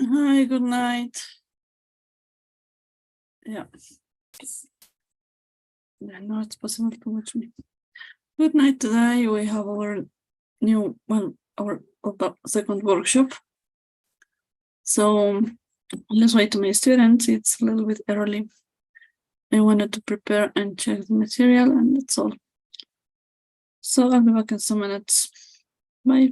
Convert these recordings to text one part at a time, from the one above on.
Hi, good night. Yeah. I know it's possible to watch me. Good night. Today we have our our second workshop. So let's wait to my students. It's a little bit early. I wanted to prepare and check the material, and that's all. So I'll be back in some minutes. Bye.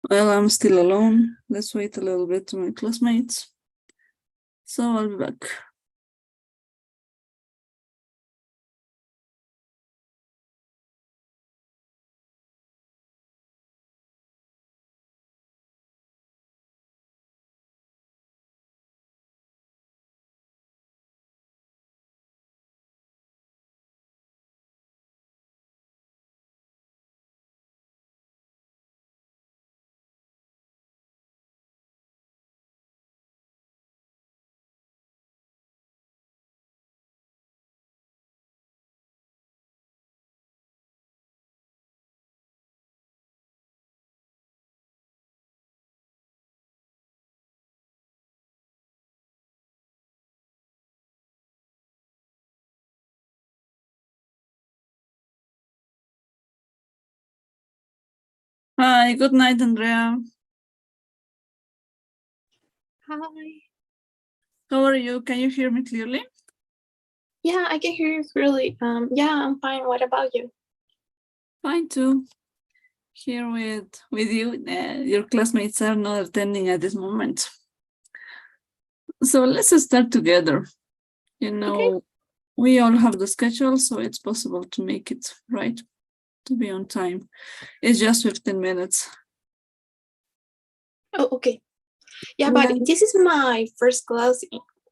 Well, I'm still alone. Let's wait a little bit to my classmates. So I'll be back. Hi, good night, Andrea. Hi. How are you? Can you hear me clearly? Yeah, I can hear you clearly. Yeah, I'm fine. What about you? Fine too. Here with you. Your classmates are not attending at this moment. So let's start together. You know, Okay. we all have the schedule, so it's possible to make it right, to be on time. It's just 15 minutes. Oh, okay. Yeah, but this is my first class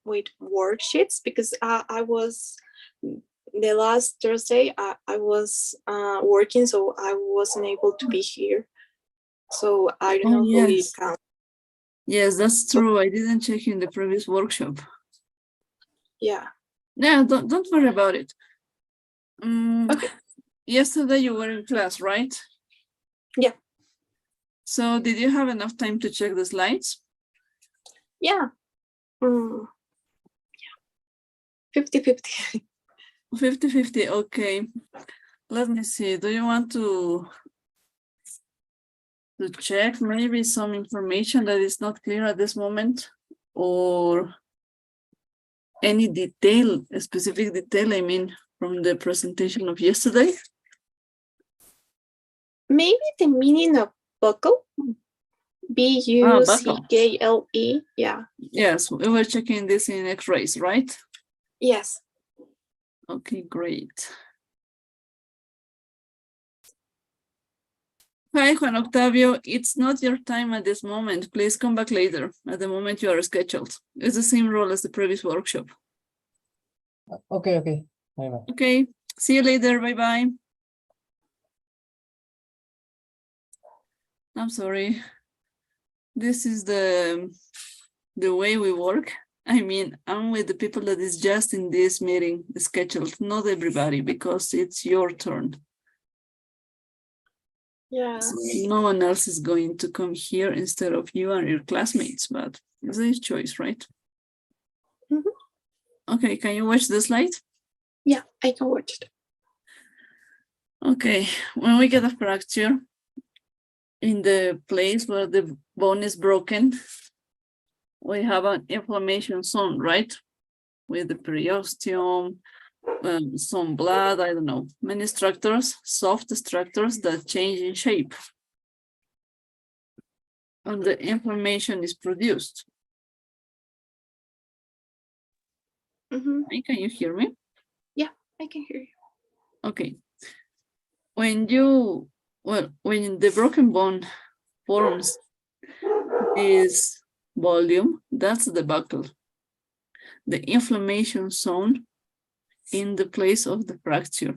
with worksheets because I was the last Thursday I was working, so I wasn't able to be here. So I don't Oh, know how it yes. counts. Yes, that's true. I didn't check in the previous workshop. Yeah. Yeah, don't worry about it. Okay. Yesterday you were in class, right? Yeah. So did you have enough time to check the slides? Yeah. 50-50. 50-50, okay. Let me see. Do you want to check maybe some information that is not clear at this moment? Or any detail, a specific detail, I mean, from the presentation of yesterday? Maybe the meaning of buckle. Buckle. B-U-C-K-L-E. Yeah. Yes, we were checking this in X-rays, right? Yes. Okay, great. Hi, Juan Octavio. It's not your time at this moment. Please come back later. At the moment you are scheduled. It's the same role as the previous workshop. Okay, okay. Bye-bye. Okay, see you later. Bye-bye. I'm sorry. This is the way we work. I mean, I'm with the people that is just in this meeting scheduled, not everybody, because it's your turn. Yeah. So no one else is going to come here instead of you and your classmates, but it's a choice, right? Okay, can you watch the slide? Yeah, I can watch it. Okay, when we get a fracture in the place where the bone is broken, we have an inflammation zone, right? With the periosteum, some blood, I don't know, many structures, soft structures that change in shape. And the inflammation is produced. Hey, can you hear me? Yeah, I can hear you. Okay. When the broken bone forms this volume, that's the buckle. The inflammation zone in the place of the fracture.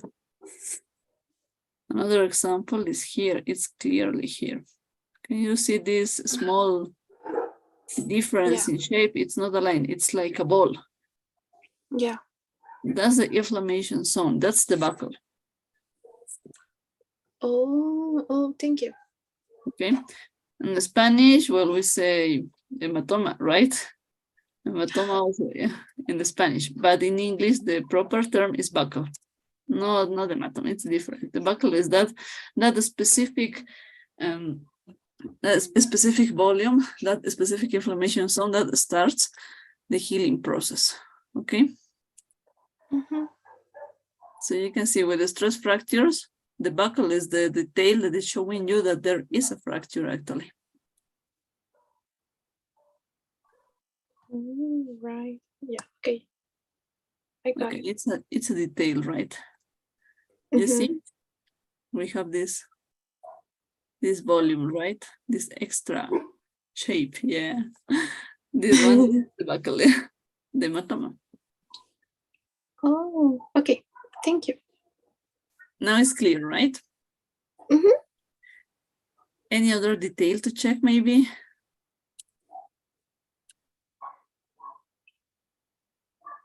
Another example is here. It's clearly here. Can you see this small difference in shape? It's not a line. It's like a ball. Yeah. That's the inflammation zone. That's the buckle. Oh, thank you. Okay. In Spanish, well, we say hematoma, right? Hematoma also, yeah, in the Spanish. But in English, the proper term is buckle. No, not hematoma. It's different. The buckle is that specific specific volume, that specific inflammation zone that starts the healing process. Okay. So you can see with the stress fractures, the buckle is the tail that is showing you that there is a fracture actually. Right. Yeah. Okay. I got Okay, it. it's a detail, right? You Mhm. see, we have this volume, right? This extra shape, yeah. This one is the buckle, the hematoma. Oh, okay. Thank you. Now it's clear, right? Mhm. Any other detail to check, maybe?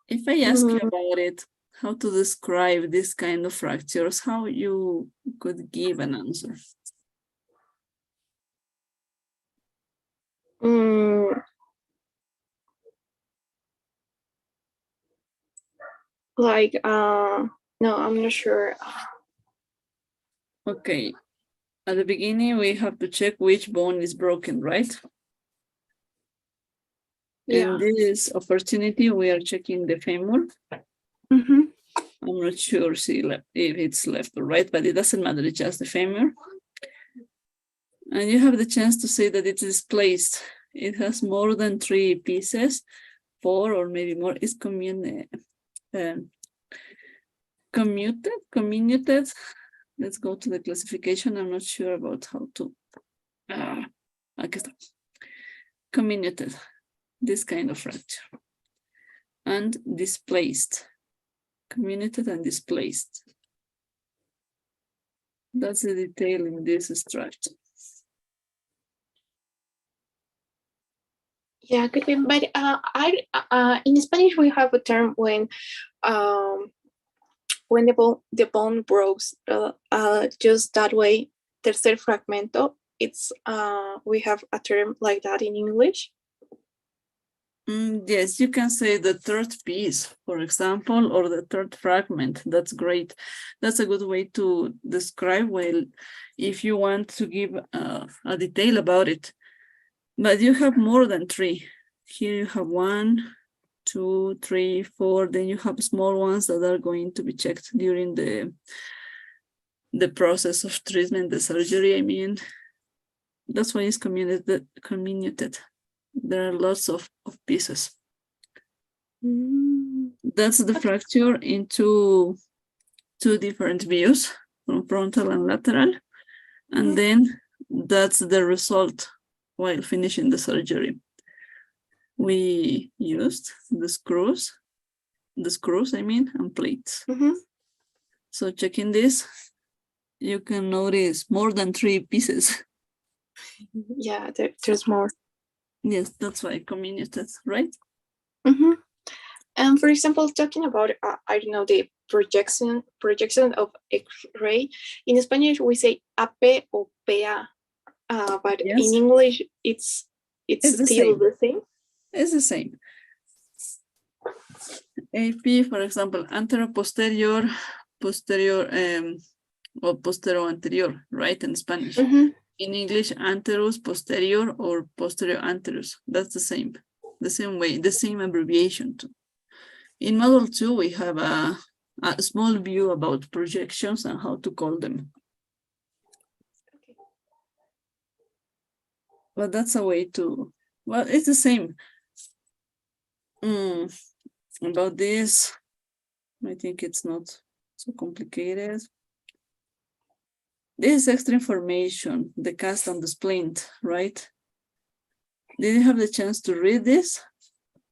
If I ask you about it, how to describe this kind of fractures, how you could give an answer? Like, no, I'm not sure. Okay, at the beginning, we have to check which bone is broken, right? Yeah. In this opportunity, we are checking the femur. Mhm. I'm not sure if it's left or right, but it doesn't matter, it's just the femur. And you have the chance to say that it is displaced. It has more than 3 pieces, 4 or maybe more. It's comminuted. Let's go to the classification. I'm not sure about how to. Aquí está. Comminuted, this kind of fracture. And displaced. Comminuted and displaced. That's the detail in this structure. Yeah, could be. But in Spanish we have a term when the bone breaks just that way, tercer fragmento. It's we have a term like that in English. Yes, you can say the third piece, for example, or the third fragment. That's great. That's a good way to describe, well, if you want to give a detail about it. But you have more than 3. Here you have 1, 2, 3, 4. Then you have small ones that are going to be checked during the process of treatment, the surgery. I mean, that's why it's comminuted. There are lots of pieces. That's the fracture into 2 different views, from frontal and lateral. And then that's the result while finishing the surgery. We used the screws, and plates. So checking this, you can notice more than 3 pieces. Yeah, there's more. Yes, that's why comminuted, right? And for example, talking about I don't know, the projection of X-ray. In Spanish we say AP or PA, but Yes. in English it's still the same. It's the same. AP, for example, anteroposterior, posterior, or posterior-anterior, right, in Spanish. In English, anterus posterior or posterior anterus. That's the same way, the same abbreviation too. In model 2, we have a small view about projections and how to call them. Okay. But that's a way to, well, it's the same. About this, I think it's not so complicated. This is extra information, the cast and the splint, right? Did you have the chance to read this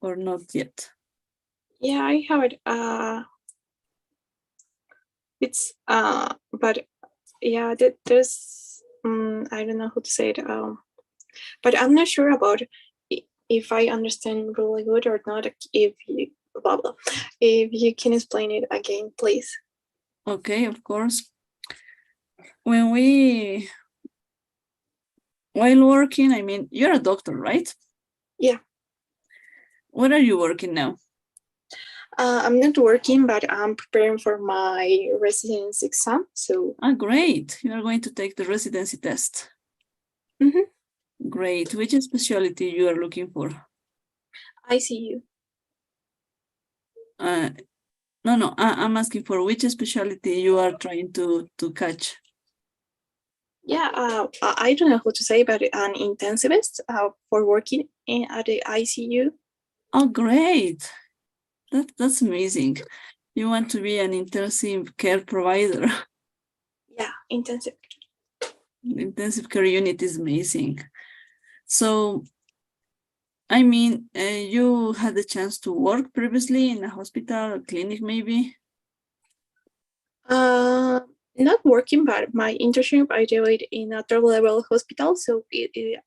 or not yet? Yeah, I have it. It's but yeah, there's I don't know how to say it. But I'm not sure about if I understand really good or not. If you blah blah, if you can explain it again, please. Okay, of course. While working, I mean, you're a doctor, right? Yeah. What are you working now? I'm not working, but I'm preparing for my residency exam. So. Great! You are going to take the residency test. Great. Which specialty you are looking for? ICU. No. I'm asking for which specialty you are trying to catch. Yeah, I don't know how to say, but an intensivist for working at the ICU. Oh, great. That's amazing. You want to be an intensive care provider. Yeah, intensive. Intensive care unit is amazing. So, I mean, you had the chance to work previously in a hospital, a clinic, maybe? Not working, but my internship I did it in a third level hospital. So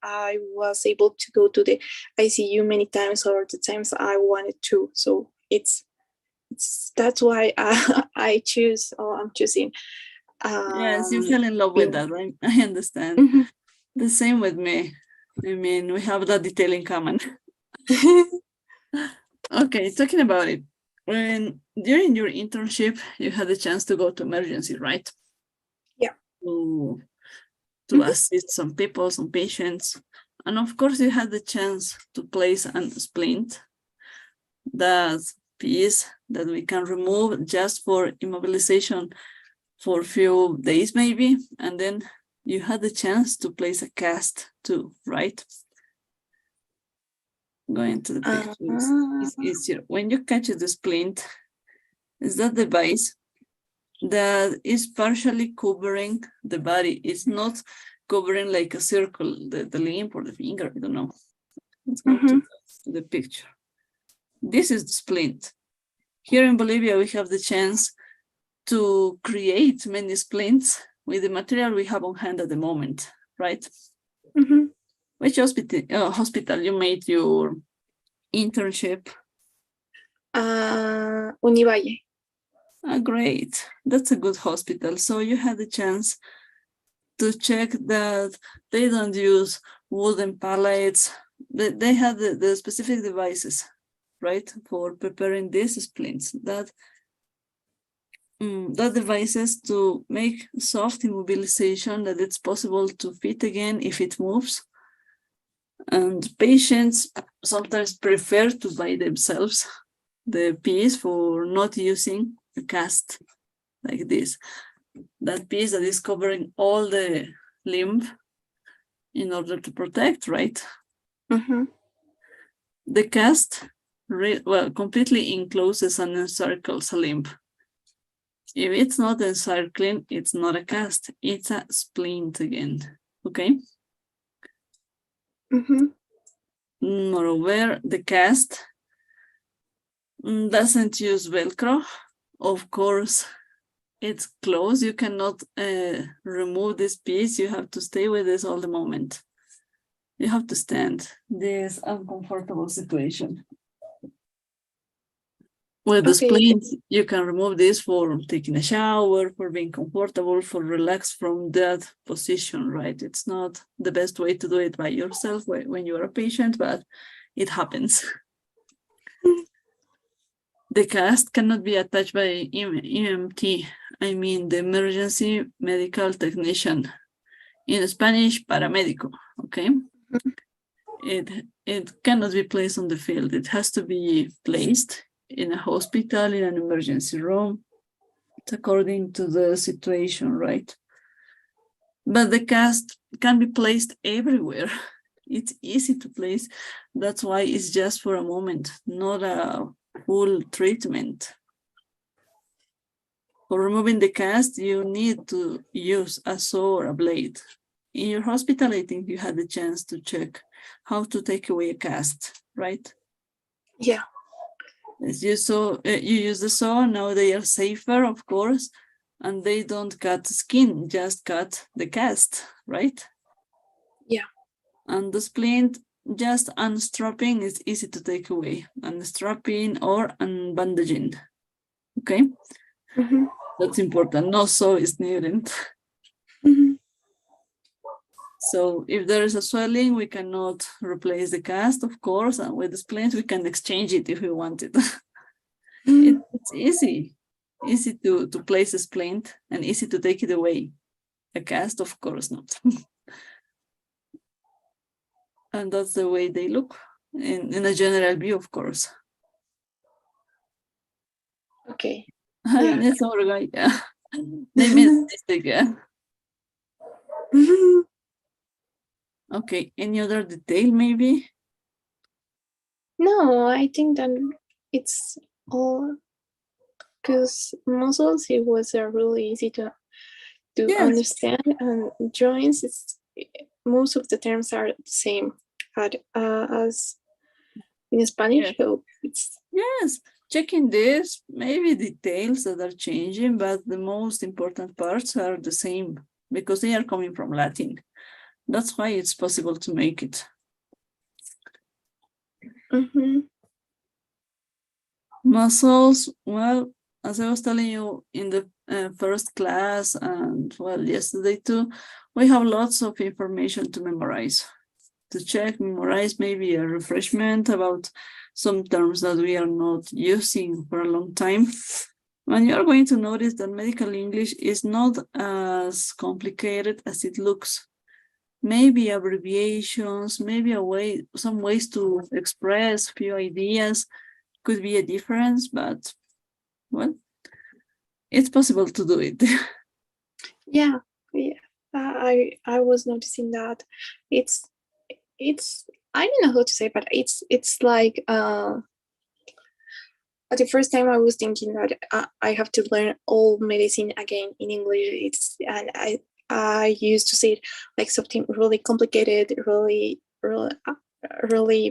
I was able to go to the ICU many times, or the times I wanted to. So it's that's why I choose, or I'm choosing. Yes, you fell in love with that. I understand. Mhm. The same with me. I mean, we have that detail in common. Okay, talking about it. When during your internship, you had the chance to go to emergency, right? Yeah. To assist some people, some patients. And of course, you had the chance to place an splint, that piece that we can remove just for immobilization for a few days, maybe. And then you had the chance to place a cast too, right? Going to the pictures is easier. When you catch the splint, is that device that is partially covering the body. It's not covering like a circle, the limb or the finger, I don't know. Let's go to the picture. This is the splint. Here in Bolivia, we have the chance to create many splints with the material we have on hand at the moment, right? Which hospital you made your internship? Univalle. Great. That's a good hospital. So you had the chance to check that they don't use wooden pallets. They have the specific devices, right, for preparing these splints. That devices to make soft immobilization, that it's possible to fit again if it moves. And patients sometimes prefer to buy themselves the piece for not using a cast like this. That piece that is covering all the limb in order to protect, right? The cast completely encloses and encircles a limb. If it's not encircling, it's not a cast, it's a splint again, okay? Moreover, the cast doesn't use Velcro. Of course, it's closed. You cannot remove this piece. You have to stay with this all the moment. You have to stand this uncomfortable situation. With the splint, you can remove this for taking a shower, for being comfortable, for relax from that position, right? It's not the best way to do it by yourself when you are a patient, but it happens. The cast cannot be attached by EMT, I mean the emergency medical technician. In Spanish, paramédico, okay? It cannot be placed on the field. It has to be placed in a hospital, in an emergency room. It's according to the situation, right? But the cast can be placed everywhere. It's easy to place. That's why it's just for a moment, not a full treatment. For removing the cast, you need to use a saw or a blade. In your hospital, I think you had the chance to check how to take away a cast, right? Yeah. As you saw, you use the saw. Now they are safer, of course, and they don't cut skin, just cut the cast, right? Yeah. And the splint, just unstrapping is easy to take away. Unstrapping or unbandaging, okay? That's important. No saw is needed. So if there is a swelling, we cannot replace the cast, of course, and with the splint, we can exchange it if we want it. It's easy to place a splint and easy to take it away. A cast, of course not. And that's the way they look in a general view, of course. Okay. Yeah. It's all right, yeah. They made a mistake, yeah. Okay, any other detail maybe? No, I think that it's all because muscles it was really easy to Yes. understand, and joints it's most of the terms are the same as in Spanish. Yes. So it's Yes, checking this, maybe details that are changing, but the most important parts are the same because they are coming from Latin. That's why it's possible to make it. Muscles, well, as I was telling you in the first class and well, yesterday too, we have lots of information to memorize, to check, memorize, maybe a refreshment about some terms that we are not using for a long time. And you're going to notice that medical English is not as complicated as it looks. Maybe abbreviations, maybe some ways to express few ideas could be a difference, but well, it's possible to do it. yeah. I was noticing that it's I don't know how to say, but it's like at the first time I was thinking that I have to learn all medicine again in English. And I used to say it like something really complicated, really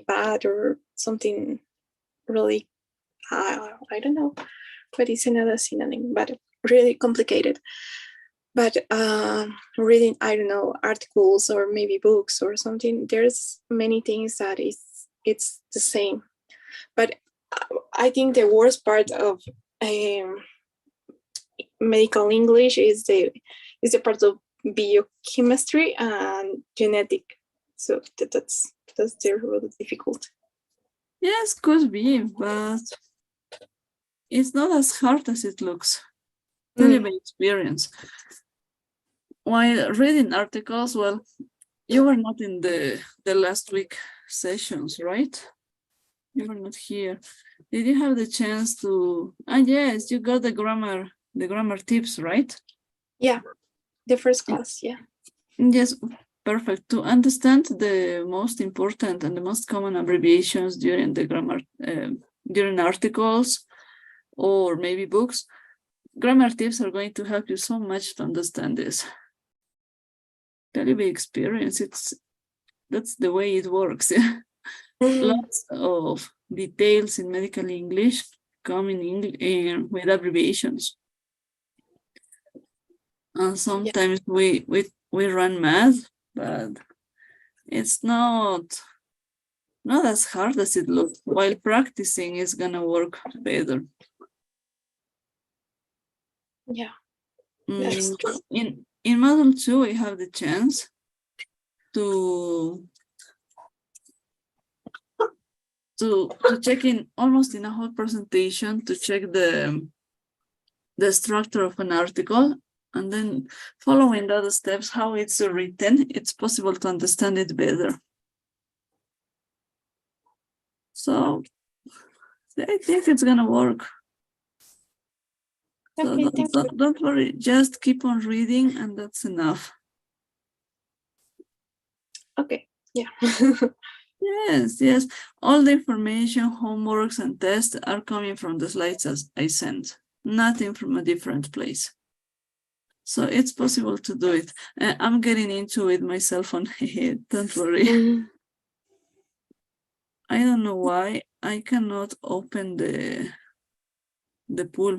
bad, or something really I don't know what is another synonym, but really complicated. But reading, I don't know, articles or maybe books or something, there's many things that it's the same. But I think the worst part of medical English is the part of biochemistry and genetic. So that's really difficult. Yes, could be, but it's not as hard as it looks. Tell you by experience. While reading articles, well, you were not in the last week sessions, right? You were not here. Did you have the chance to? Yes, you got the grammar tips, right? Yeah, the first class. Yeah. Yes, perfect. To understand the most important and the most common abbreviations during the grammar, during articles, or maybe books, grammar tips are going to help you so much to understand this. Tell you by experience, that's the way it works. Lots of details in medical English come in with abbreviations. And sometimes we run math, but it's not as hard as it looks. While practicing is gonna work better. Yeah. That's true. In module 2, we have the chance to check in almost in a whole presentation to check the structure of an article, and then following the other steps, how it's written, it's possible to understand it better. So I think it's gonna work. Okay, so don't worry, just keep on reading and that's enough. Okay, yeah. Yes. All the information, homeworks, and tests are coming from the slides as I sent, nothing from a different place. So it's possible to do it. I'm getting into it myself on don't worry. I don't know why I cannot open the pool.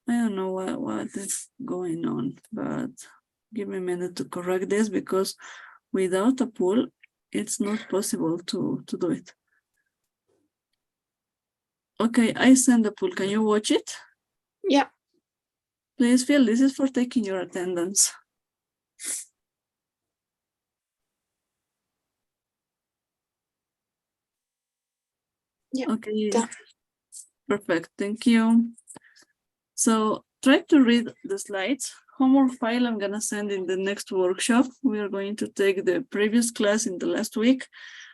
I don't know what is going on, but give me a minute to correct this, because without a pool, it's not possible to do it. Okay, I send the pool. Can you watch it? Yeah. Please, Phil, this is for taking your attendance. Yeah. Okay. Perfect. Thank you. So try to read the slides. Homework file I'm gonna send in the next workshop. We are going to take the previous class in the last week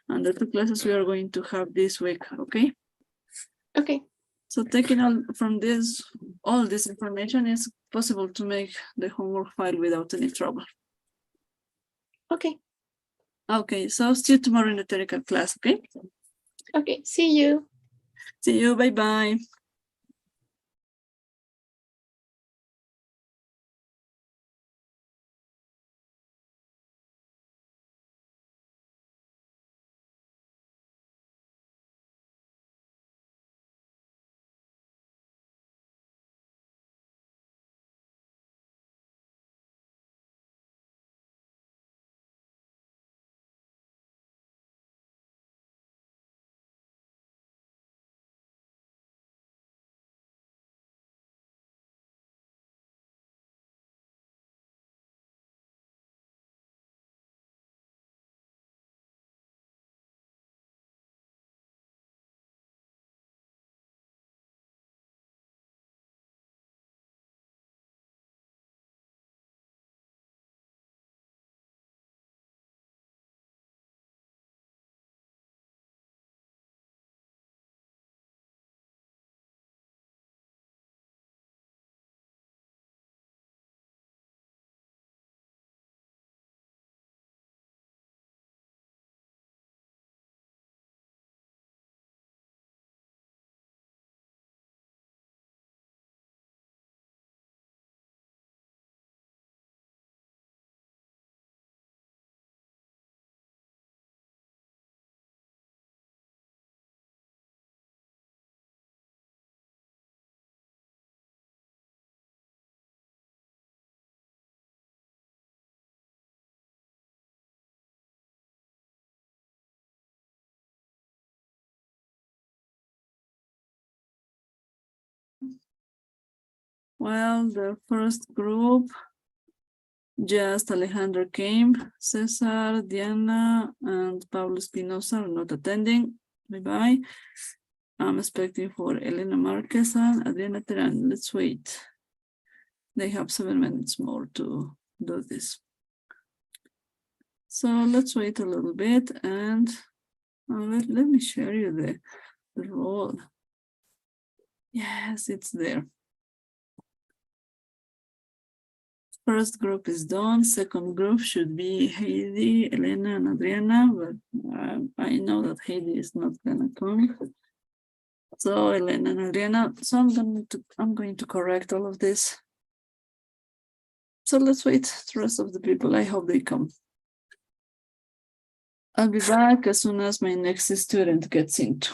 and the 2 classes we are going to have this week, okay? Okay. So taking all this information, is possible to make the homework file without any trouble. Okay. Okay, so see you tomorrow in the theoretical class, okay? Okay, see you. See you, bye-bye. Well, the first group, just Alejandro came, Cesar, Diana, and Pablo Espinosa are not attending. Bye-bye. I'm expecting for Elena Marquez and Adriana Teran. Let's wait. They have 7 minutes more to do this. So let's wait a little bit and let me share you the role. Yes, it's there. First group is done. Second group should be Heidi, Elena, and Adriana, but I know that Heidi is not gonna come. So Elena and Adriana, so I'm going to correct all of this. So let's wait the rest of the people. I hope they come. I'll be back as soon as my next student gets into.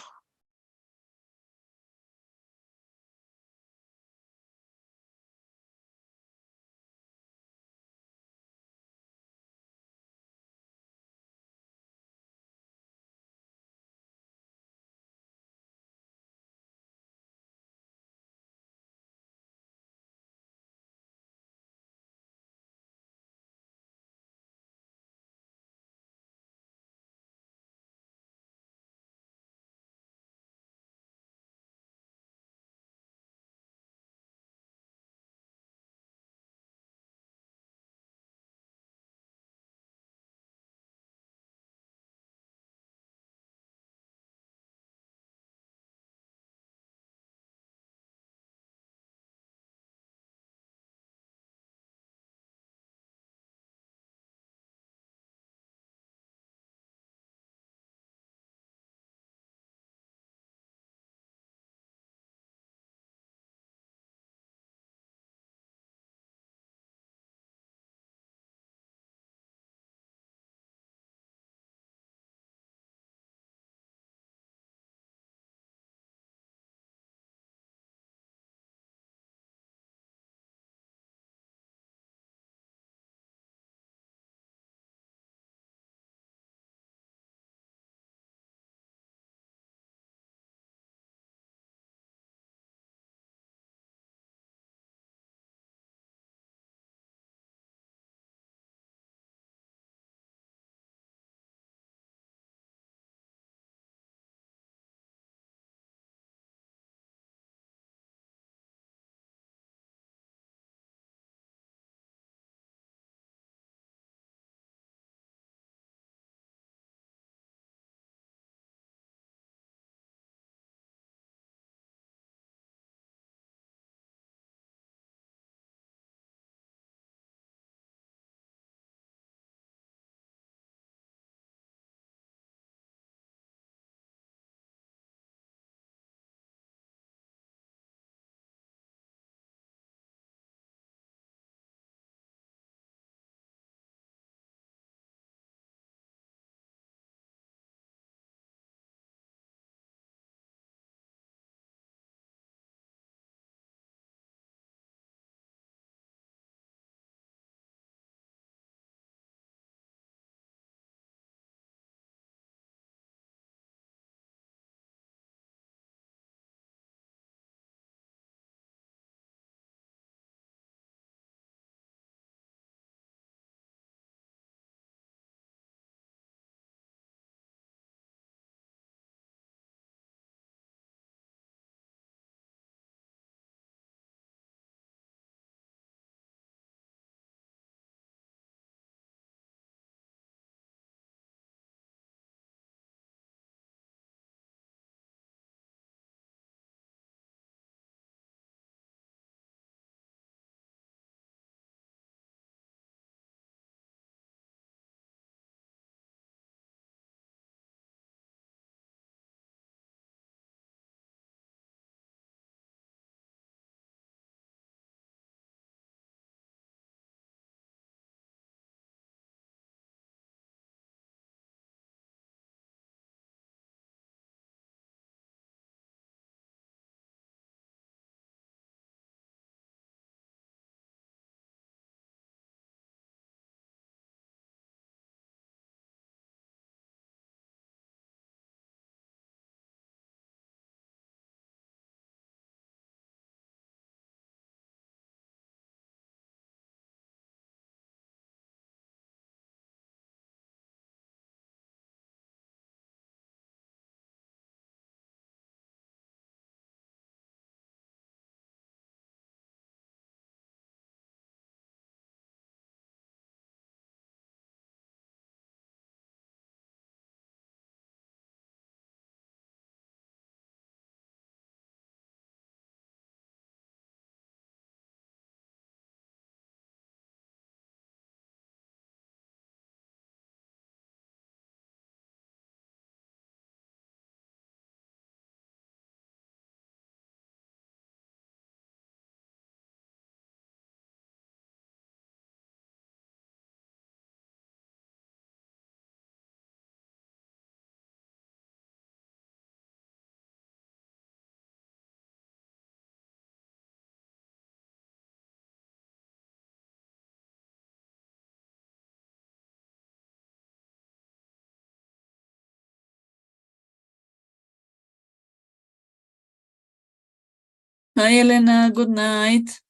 Hi, Elena. Good night.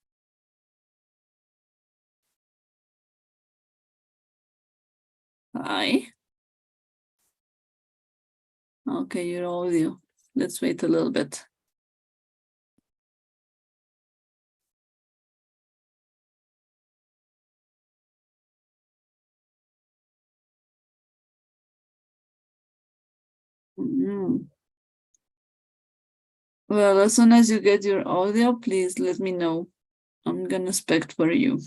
Hi. Okay, your audio. Let's wait a little bit. Well, as soon as you get your audio, please let me know. I'm gonna expect for you.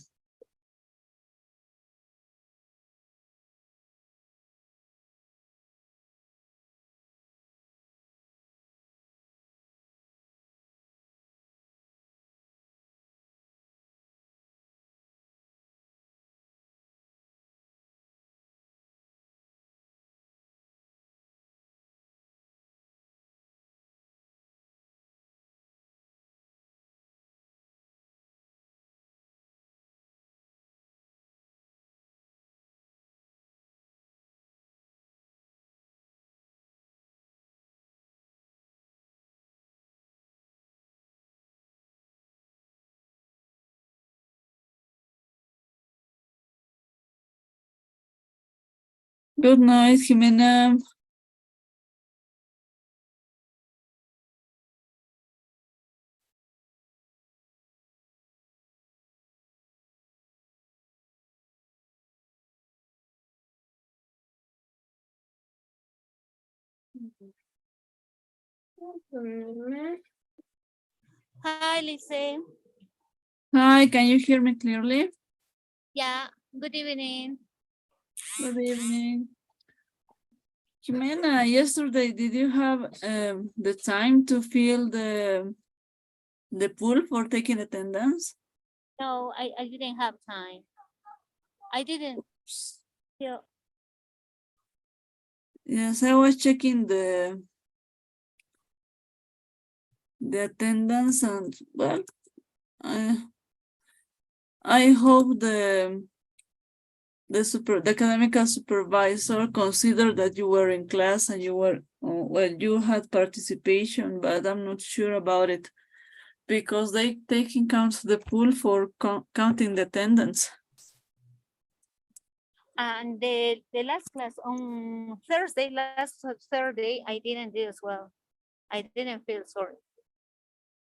Good night, Jimena. Hi, Lise. Hi, can you hear me clearly? Yeah, good evening. Good evening. Jimena, yesterday, did you have the time to fill the pool for taking attendance? No, I didn't have time. I didn't feel. Yes, I was checking the attendance, and well, I hope the academic supervisor considered that you were in class and you were well, you had participation, but I'm not sure about it because they take in count the pool for counting the attendance. And the last class on Thursday, last Thursday, I didn't do as well. I didn't feel sorry.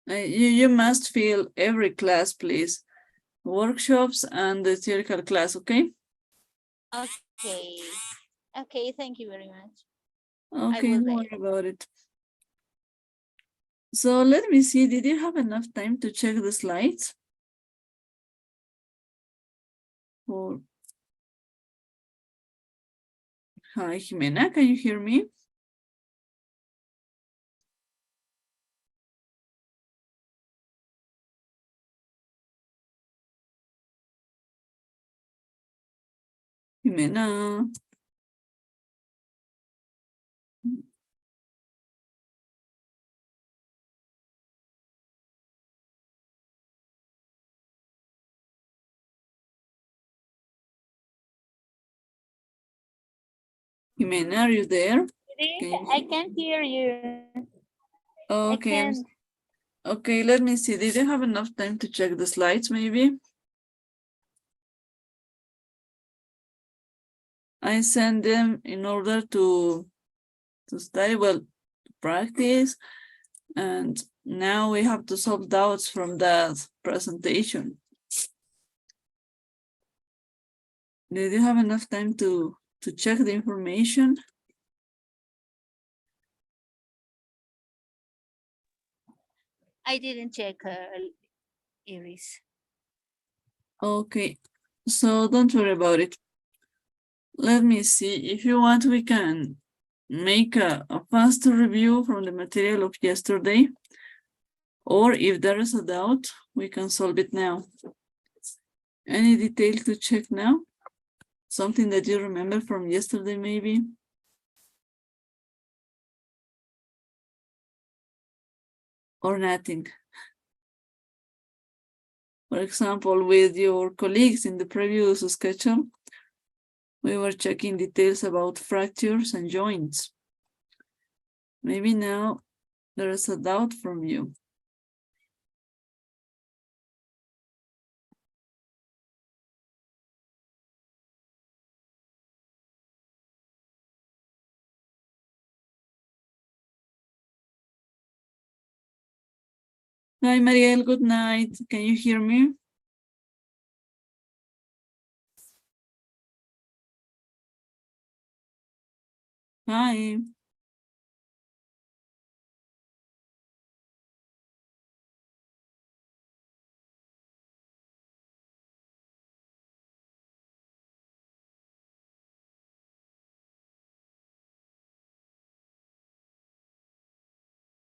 You must fill every class, please. Workshops and the theoretical class, okay? Okay. Okay, thank you very much. Okay, will don't do. worry about it. So let me see, did you have enough time to check the slides? Or hi, Jimena, can you hear me? Jimena. Jimena, are you there? I can't hear you. Okay. I can't. Okay, let me see. Did you have enough time to check the slides, maybe? I sent them in order to study, well, to practice. And now we have to solve doubts from that presentation. Did you have enough time to check the information? I didn't check, Iris. Okay, so don't worry about it. Let me see. If you want, we can make a faster review from the material of yesterday. Or if there is a doubt, we can solve it now. Any detail to check now? Something that you remember from yesterday, maybe? Or nothing? For example, with your colleagues in the previous schedule, we were checking details about fractures and joints. Maybe now there is a doubt from you. Hi, Mariel, good night. Can you hear me? Hi.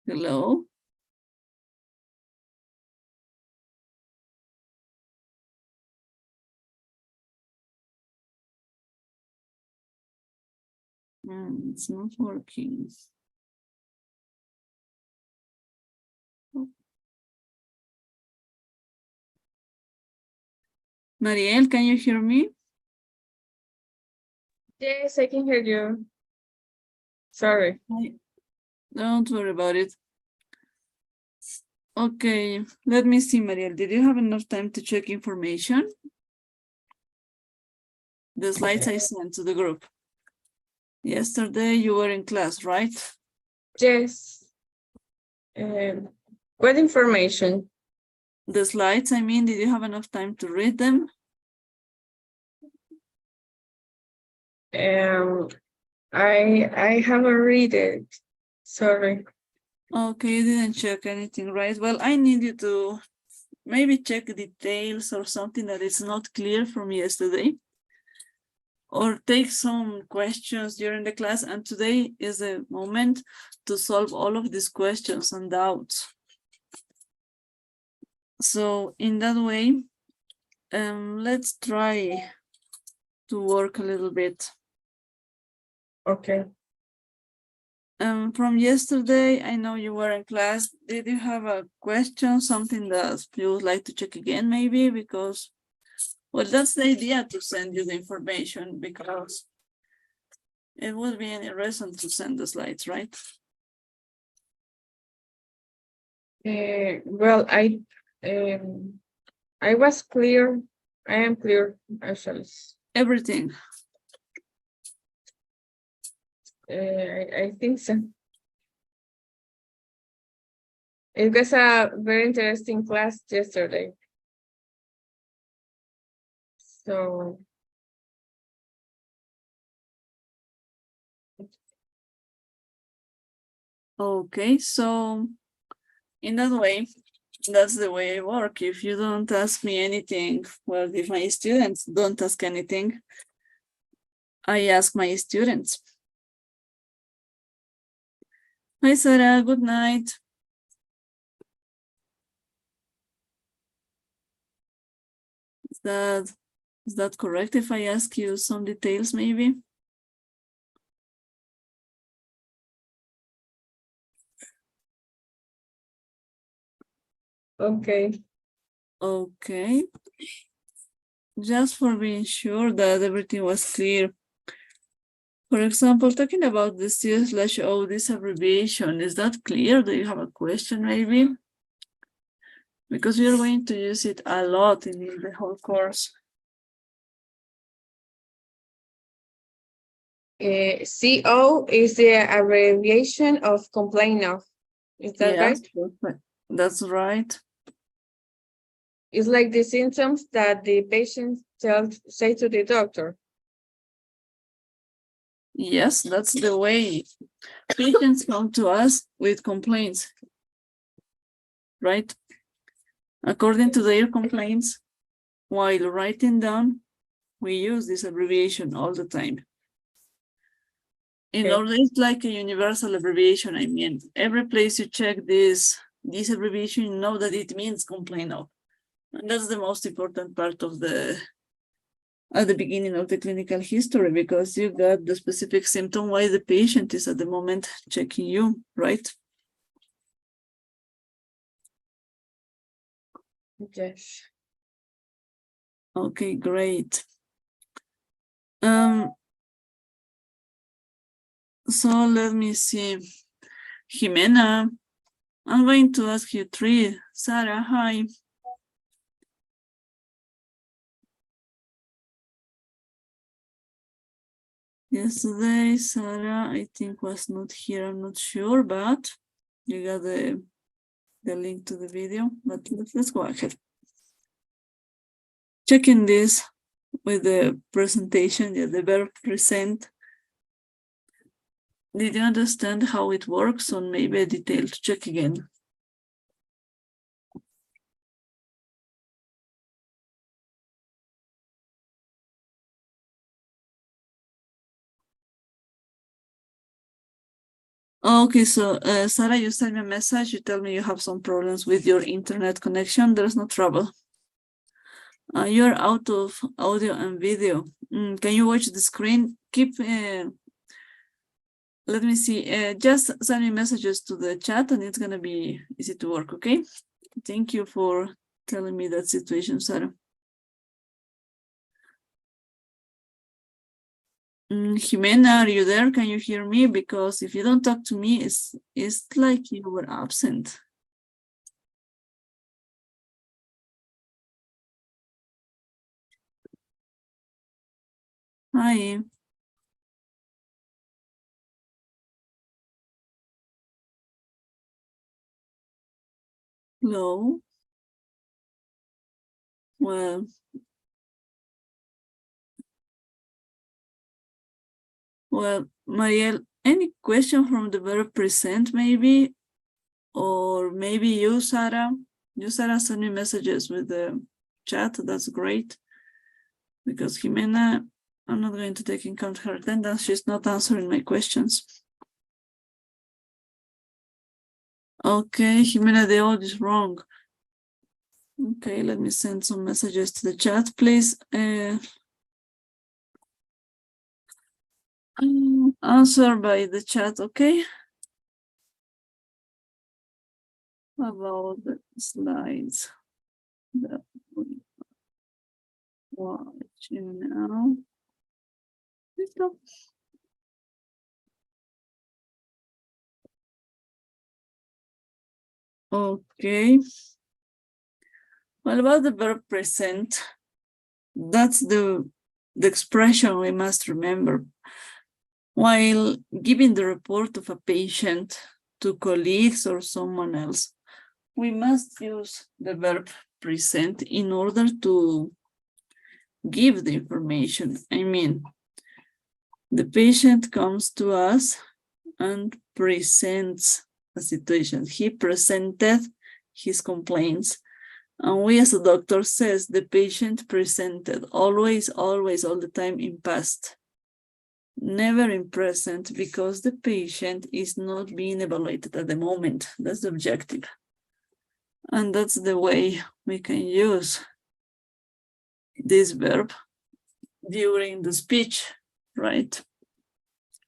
Hello. It's not working. Mariel, can you hear me? Yes, I can hear you. Sorry. Don't worry about it. Okay, let me see, Mariel. Did you have enough time to check information? The slides I sent to the group. Yesterday you were in class, right? Yes. What information? The slides, I mean, did you have enough time to read them? I haven't read it. Sorry. Okay, you didn't check anything, right? Well, I need you to maybe check details or something that is not clear from yesterday. Or take some questions during the class, and today is the moment to solve all of these questions and doubts. So in that way, let's try to work a little bit. Okay. From yesterday, I know you were in class. Did you have a question, something that you would like to check again, maybe? Because, well, that's the idea, to send you the information, because it would be any reason to send the slides, right? Well, I was clear. I am clear, actually. Everything. I think so. It was a very interesting class yesterday. So Okay, so in that way, that's the way I work. If you don't ask me anything, well, if my students don't ask anything, I ask my students. Hi, Sarah, good night. Is that correct if I ask you some details, maybe? okay. Okay. Just for being sure that everything was clear. For example, talking about the C/O, this abbreviation, is that clear? Do you have a question, maybe? Because we are going to use it a lot in the whole course. CO is the abbreviation of complaint of. Is that Yes, right? perfect. That's right. It's like the symptoms that the patient say to the doctor. Yes, that's the way patients come to us with complaints, right? According to their complaints, while writing down, we use this abbreviation all the time. In order, it's like a universal abbreviation. I mean, every place you check this abbreviation, you know that it means complaint of. And that's the most important part of at the beginning of the clinical history, because you got the specific symptom why the patient is at the moment checking you, right? Yes. Okay, great. So let me see. Jimena, I'm going to ask you three. Sarah, hi. Yesterday, Sarah, I think was not here, I'm not sure, but you got the the link to the video, but let's go ahead. Checking this with the presentation, yeah, the verb present. Did you understand how it works, or maybe a detailed check again? Okay, so Sarah, you sent me a message. You tell me you have some problems with your internet connection. There's no trouble. You're out of audio and video. Can you watch the screen? Keep, let me see, just send me messages to the chat and it's gonna be easy to work, okay? Thank you for telling me that situation, Sarah. Jimena, are you there? Can you hear me? Because if you don't talk to me, it's like you were absent. Hi. Hello. Well, Mariel, any question from the verb present maybe? Or maybe you, Sarah? You, Sarah, send me messages with the chat. That's great. Because Jimena, I'm not going to take into account her attendance. She's not answering my questions. Okay, Jimena, the audio is wrong. Okay, let me send some messages to the chat, please. Answer by the chat, okay? About the slides that we watching now. Okay. Well, about the verb present, that's the expression we must remember. While giving the report of a patient to colleagues or someone else, we must use the verb present in order to give the information. I mean, the patient comes to us and presents a situation. He presented his complaints. And we as a doctor says the patient presented, always, always, all the time in past. Never in present, because the patient is not being evaluated at the moment. That's the objective. And that's the way we can use this verb during the speech, right?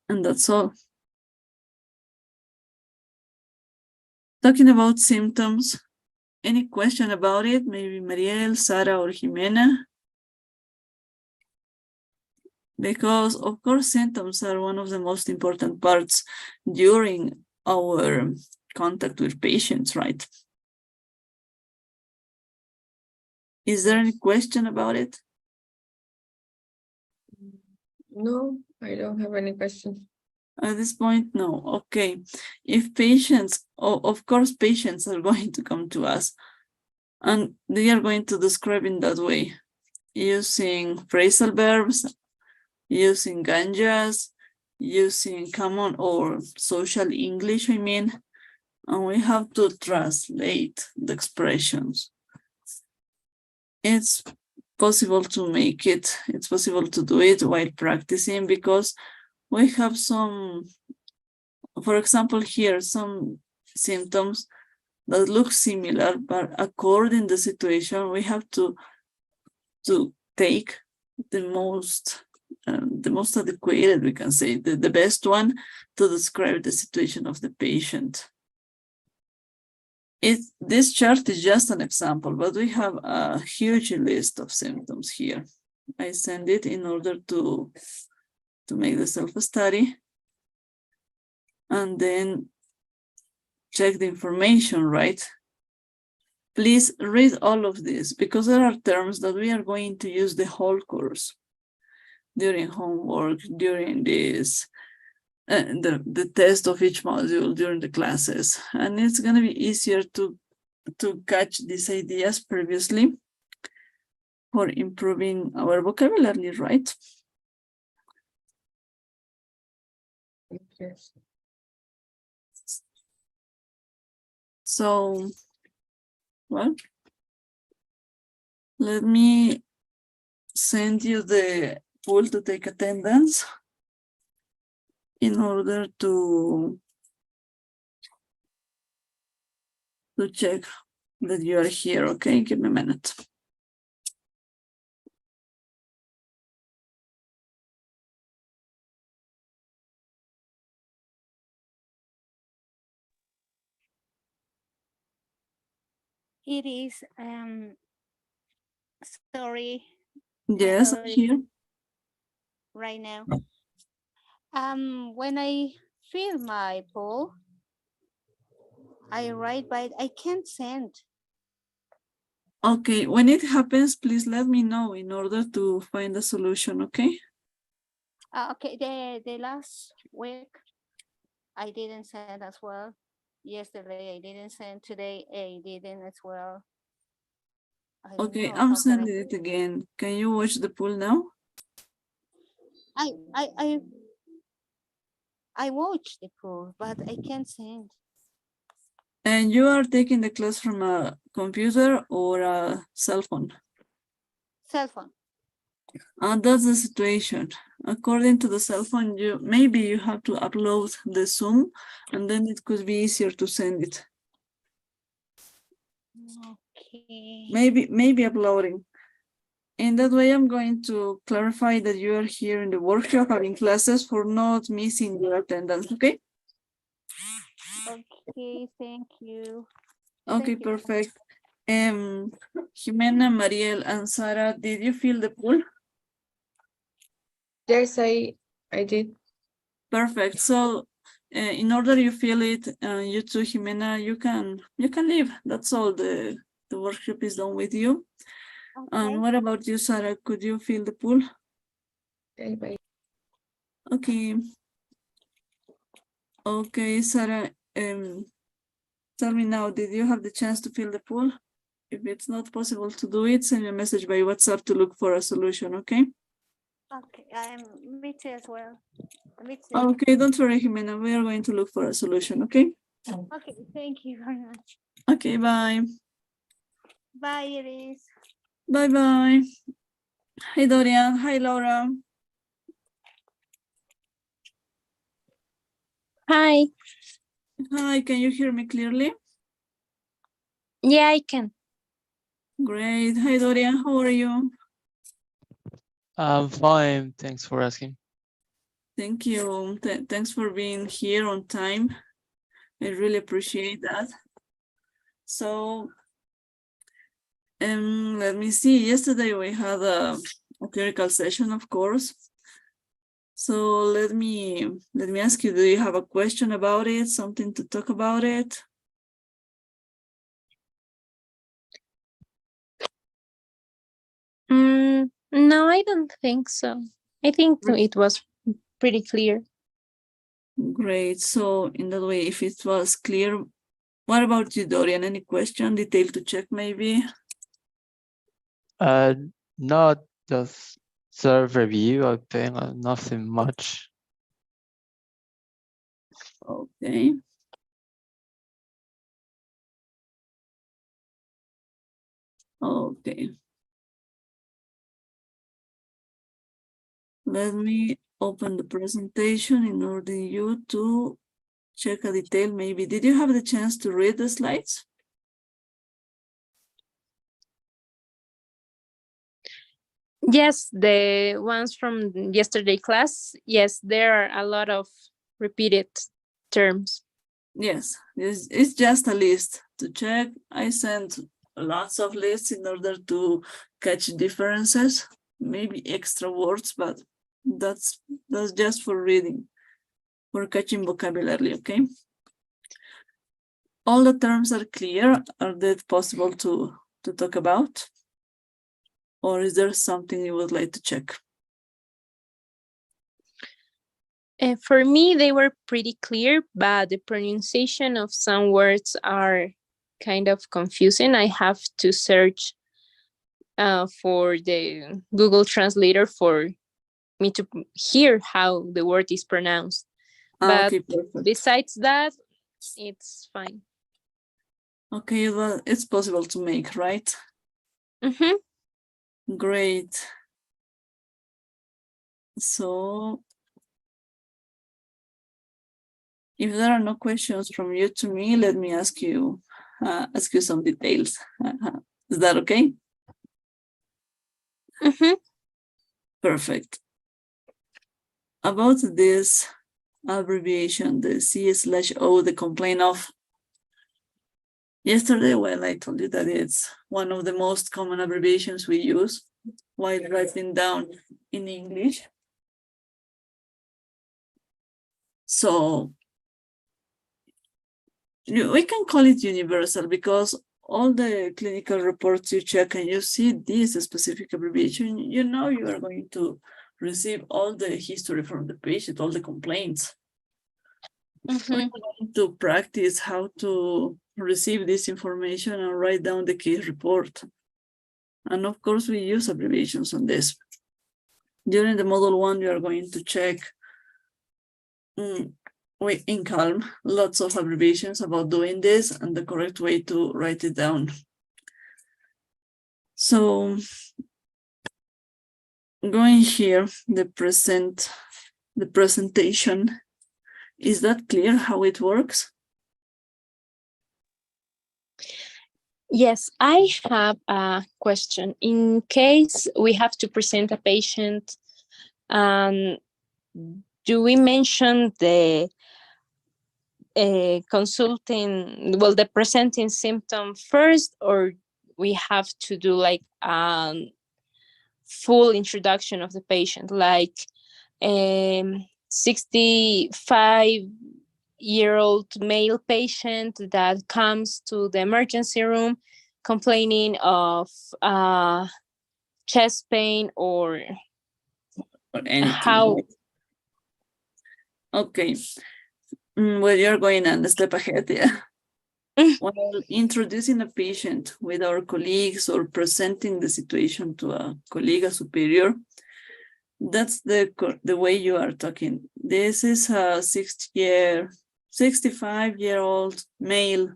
And that's all. Talking about symptoms, any question about it? Maybe Mariel, Sarah, or Jimena? Because, of course, symptoms are one of the most important parts during our contact with patients, right? Is there any question about it? No, I don't have any questions. At this point, no. Okay. If patients, of course, patients are going to come to us and they are going to describe in that way, using phrasal verbs, using ganjas, using common or social English, I mean, and we have to translate the expressions. It's possible to make it, it's possible to do it while practicing, because we have some, for example, here, some symptoms that look similar, but according to the situation, we have to take the most adequate, we can say, the best one to describe the situation of the patient. This chart is just an example, but we have a huge list of symptoms here. I send it in order to make the self-study and then check the information, right? Please read all of this, because there are terms that we are going to use the whole course during homework, during this the test of each module during the classes, and it's going to be easier to catch these ideas previously for improving our vocabulary, right? Yes. So, well, let me send you the pool to take attendance in order to check that you are here. Okay, give me a minute. It is, sorry, Yes, I'm sorry. here. Right now. When I fill my poll, I write, but I can't send. Okay, when it happens, please let me know in order to find a solution, okay? Okay, the last week I didn't send as well. Yesterday I didn't send. Today I didn't as well. I don't Okay, know, I'm how can sending it again. Can you watch the pool now? I watch the poll, but I can't send. And you are taking the class from a computer or a cell phone? Cell phone. That's the situation. According to the cell phone, maybe you have to upload the Zoom, and then it could be easier to send it. Okay. Maybe uploading. In that way, I'm going to clarify that you are here in the workshop having classes for not missing your attendance, okay? Okay, thank you. Okay, Thank you. perfect. Jimena, Mariel, and Sarah, did you fill the pool? Yes, I did. Perfect. So, in order you fill it, you too, Jimena, you can leave. That's all. The workshop is done with you. Okay. And what about you, Sarah? Could you fill the pool? Okay, bye. Okay. Okay, Sarah. Tell me now, did you have the chance to fill the pool? If it's not possible to do it, send me a message by WhatsApp to look for a solution, okay? Okay, me too as well. Me too. Okay, don't worry, Jimena. We are going to look for a solution, okay? Okay, thank you very much. Okay, bye. Bye, Iris. Bye-bye. Hi, Dorian. Hi, Laura. Hi. Hi, can you hear me clearly? Yeah, I can. Great. Hi, Dorian. How are you? I'm fine. Thanks for asking. Thank you. Thanks for being here on time. I really appreciate that. So, let me see. Yesterday we had a theoretical session, of course. So let me ask you, do you have a question about it? Something to talk about it? No, I don't think so. I think it was pretty clear. Great. So in that way, if it was clear, what about you, Dorian? Any question, detail to check maybe? Not just serve review. I think nothing much. Okay. Okay. Let me open the presentation in order you to check a detail maybe. Did you have the chance to read the slides? Yes, the ones from yesterday class. Yes, there are a lot of repeated terms. Yes, it's just a list to check. I sent lots of lists in order to catch differences, maybe extra words, but that's just for reading, for catching vocabulary, okay? All the terms are clear. Are they possible to talk about? Or is there something you would like to check? For me, they were pretty clear, but the pronunciation of some words are kind of confusing. I have to search for the Google Translator for me to hear how the word is pronounced. But Okay, perfect. besides that, it's fine. Okay, well, it's possible to make, right? Mm-hmm. Great. So, if there are no questions from you to me, let me ask you some details. Is that okay? Mm-hmm. Perfect. About this abbreviation, the C/O, the complaint of. Yesterday, well, I told you that it's one of the most common abbreviations we use while writing down in English. So we can call it universal because all the clinical reports you check and you see this specific abbreviation, you know you are going to receive all the history from the patient, all the complaints. Mm-hmm. We're going to practice how to receive this information and write down the case report. And of course, we use abbreviations on this. During the model 1, you are going to check in Calm lots of abbreviations about doing this and the correct way to write it down. So going here, the presentation, is that clear how it works? Yes, I have a question. In case we have to present a patient, do we mention the the presenting symptom first, or we have to do like full introduction of the patient, like 65-year-old male patient that comes to the emergency room complaining of chest pain or anything? how? Okay. Well, you're going a step ahead, yeah. While introducing a patient with our colleagues or presenting the situation to a colleague, a superior, that's the way you are talking. This is a 65-year-old male,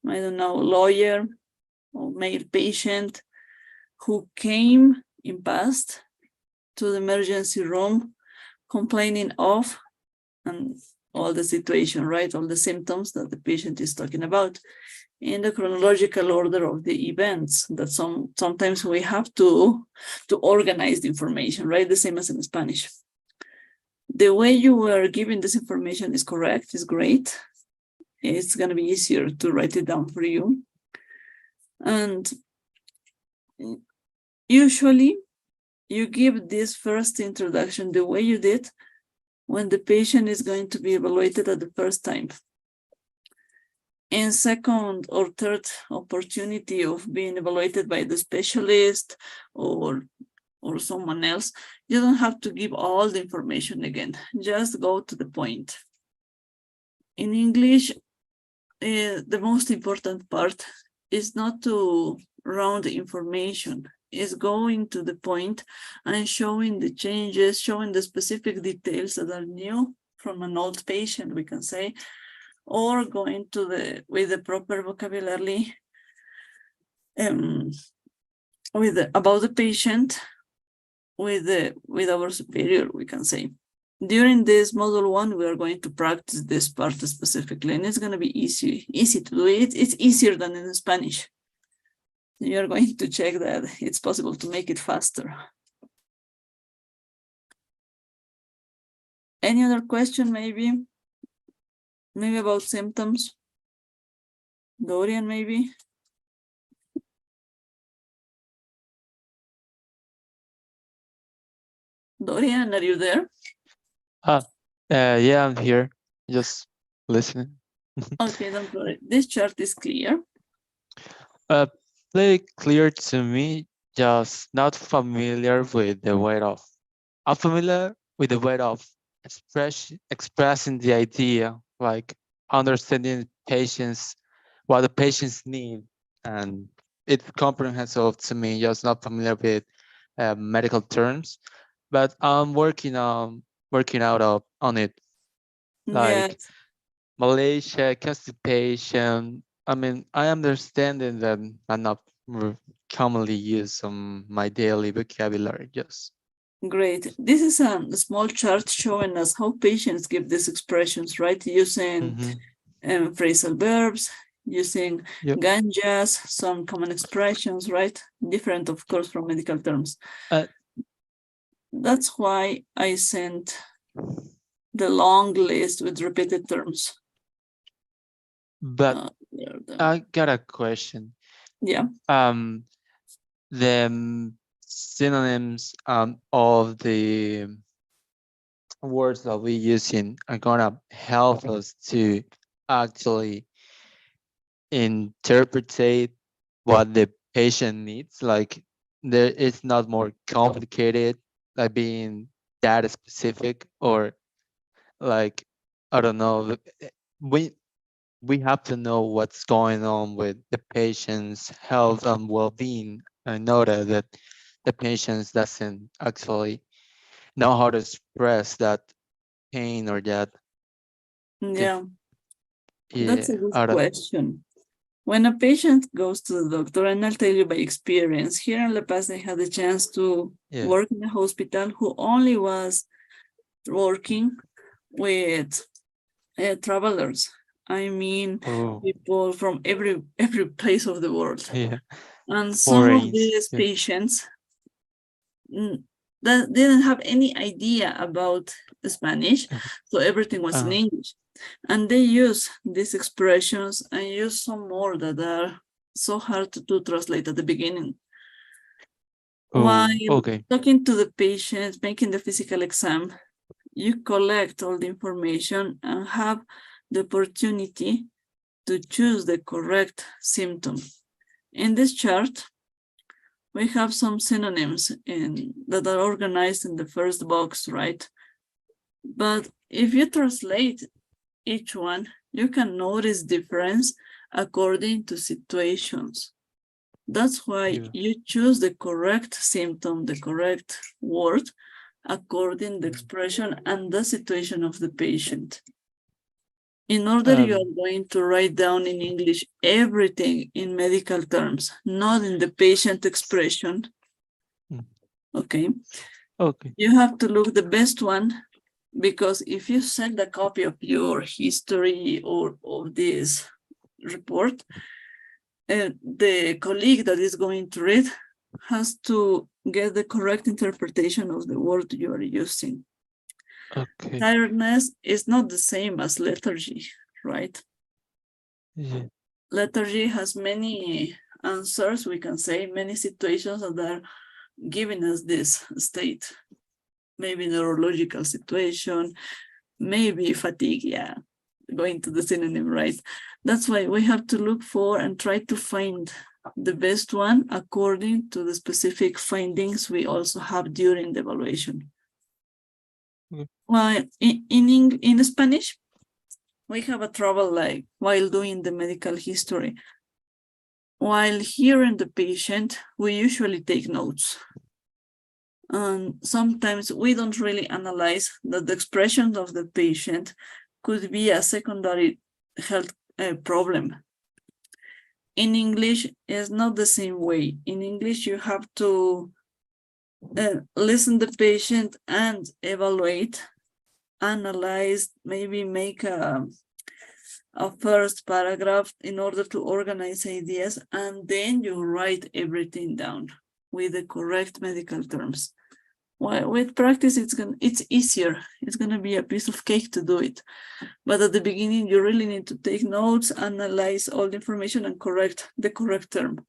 I don't know, lawyer or male patient who came in past to the emergency room complaining of and all the situation, right? All the symptoms that the patient is talking about in the chronological order of the events that sometimes we have to organize the information, right? The same as in Spanish. The way you were giving this information is correct, is great. It's going to be easier to write it down for you. And usually you give this first introduction the way you did when the patient is going to be evaluated at the first time. In second or third opportunity of being evaluated by the specialist or someone else, you don't have to give all the information again. Just go to the point. In English, the most important part is not to round the information, is going to the point and showing the changes, showing the specific details that are new from an old patient, we can say, or going to with the proper vocabulary about the patient with our superior, we can say. During this model 1, we are going to practice this part specifically, and it's going to be easy to do it. It's easier than in Spanish. You're going to check that it's possible to make it faster. Any other question, maybe? Maybe about symptoms? Dorian, maybe? Dorian, are you there? Yeah, I'm here, just listening. Okay, don't worry. This chart is clear. Very clear to me, just not familiar with the weight of. I'm familiar with the weight of expressing the idea, like understanding patients, what the patients need, and it's comprehensible to me. Just not familiar with medical terms, but I'm working out on it. Yeah, Like Malaysia, constipation. I mean, I understand it that I'm not commonly used on my daily vocabulary. Just great. This is a small chart showing us how patients give these expressions, right? Using phrasal verbs, using Yep. ganjas, some common expressions, right? Different, of course, from medical terms. That's why I sent the long list with repeated terms. But I got a question. Yeah. The synonyms of the words that we using are gonna help us to actually interpret what the patient needs. Like there, it's not more complicated, like being that specific, or like I don't know. We have to know what's going on with the patient's health and well-being. I know that the patient doesn't actually know how to express that pain or that. Yeah, Yeah, that's a good question. When a patient goes to the doctor, and I'll tell you by experience, here in La Paz, I had the chance to work in a hospital who only was working with travelers. I mean, people from every place of the world. Yeah. And some of these patients that didn't have any idea about Spanish, so everything was in English. And they use these expressions and use some more that are so hard to translate at the beginning. While talking to the patient, making the physical exam, you collect all the information and have the opportunity to choose the correct symptom. In this chart, we have some synonyms that are organized in the first box, right? But if you translate each one, you can notice difference according to situations. That's why you choose the correct symptom, the correct word, according to the expression and the situation of the patient. In order, you are going to write down in English everything in medical terms, not in the patient expression. Okay. You have to look the best one, because if you send a copy of your history or of this report, the colleague that is going to read has to get the correct interpretation of the word you are using. Tiredness is not the same as lethargy, right? Lethargy has many answers, we can say, many situations that are giving us this state. Maybe neurological situation, maybe fatigue, yeah, going to the synonym, right? That's why we have to look for and try to find the best one according to the specific findings we also have during the evaluation. Well, in Spanish, we have a trouble like while doing the medical history. While hearing the patient, we usually take notes. And sometimes we don't really analyze that the expression of the patient could be a secondary health problem. In English, it's not the same way. In English, you have to listen to the patient and evaluate, analyze, maybe make a first paragraph in order to organize ideas, and then you write everything down with the correct medical terms. Well, with practice, it's easier. It's gonna be a piece of cake to do it. But at the beginning, you really need to take notes, analyze all the information, and correct the correct term.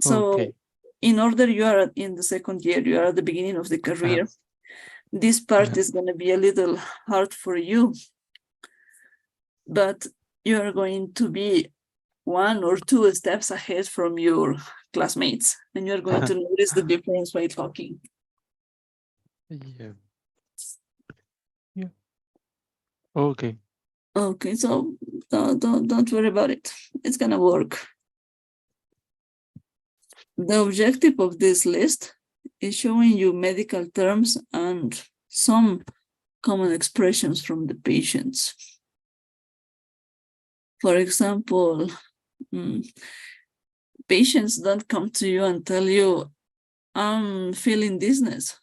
So in order you are in the second year, you are at the beginning of the career, this part is going to be a little hard for you, but you are going to be 1 or 2 steps ahead from your classmates, and you're going to notice the difference by talking. Yeah. Yeah. Okay. Okay, so don't worry about it. It's gonna work. The objective of this list is showing you medical terms and some common expressions from the patients. For example, patients don't come to you and tell you, I'm feeling dizziness.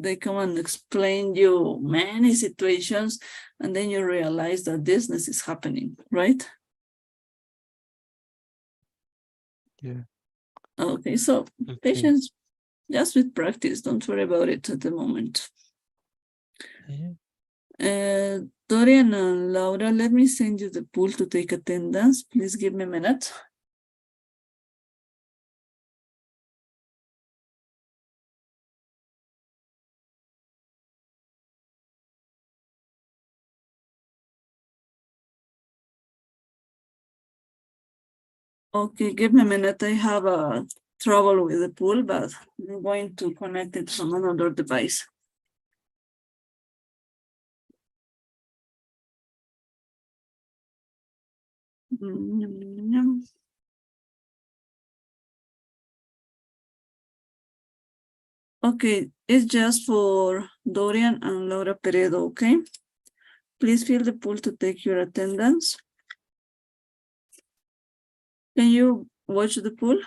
They come and explain you many situations, and then you realize that dizziness is happening, right? Yeah. Okay, so Okay. patients, just with practice, don't worry about it at the moment. Yeah. Dorian and Laura, let me send you the pool to take attendance. Please give me a minute. Okay, give me a minute. I have trouble with the pool, but I'm going to connect it from another device. Okay, it's just for Dorian and Laura Peredo, okay? Please fill the pool to take your attendance. Can you watch the pool,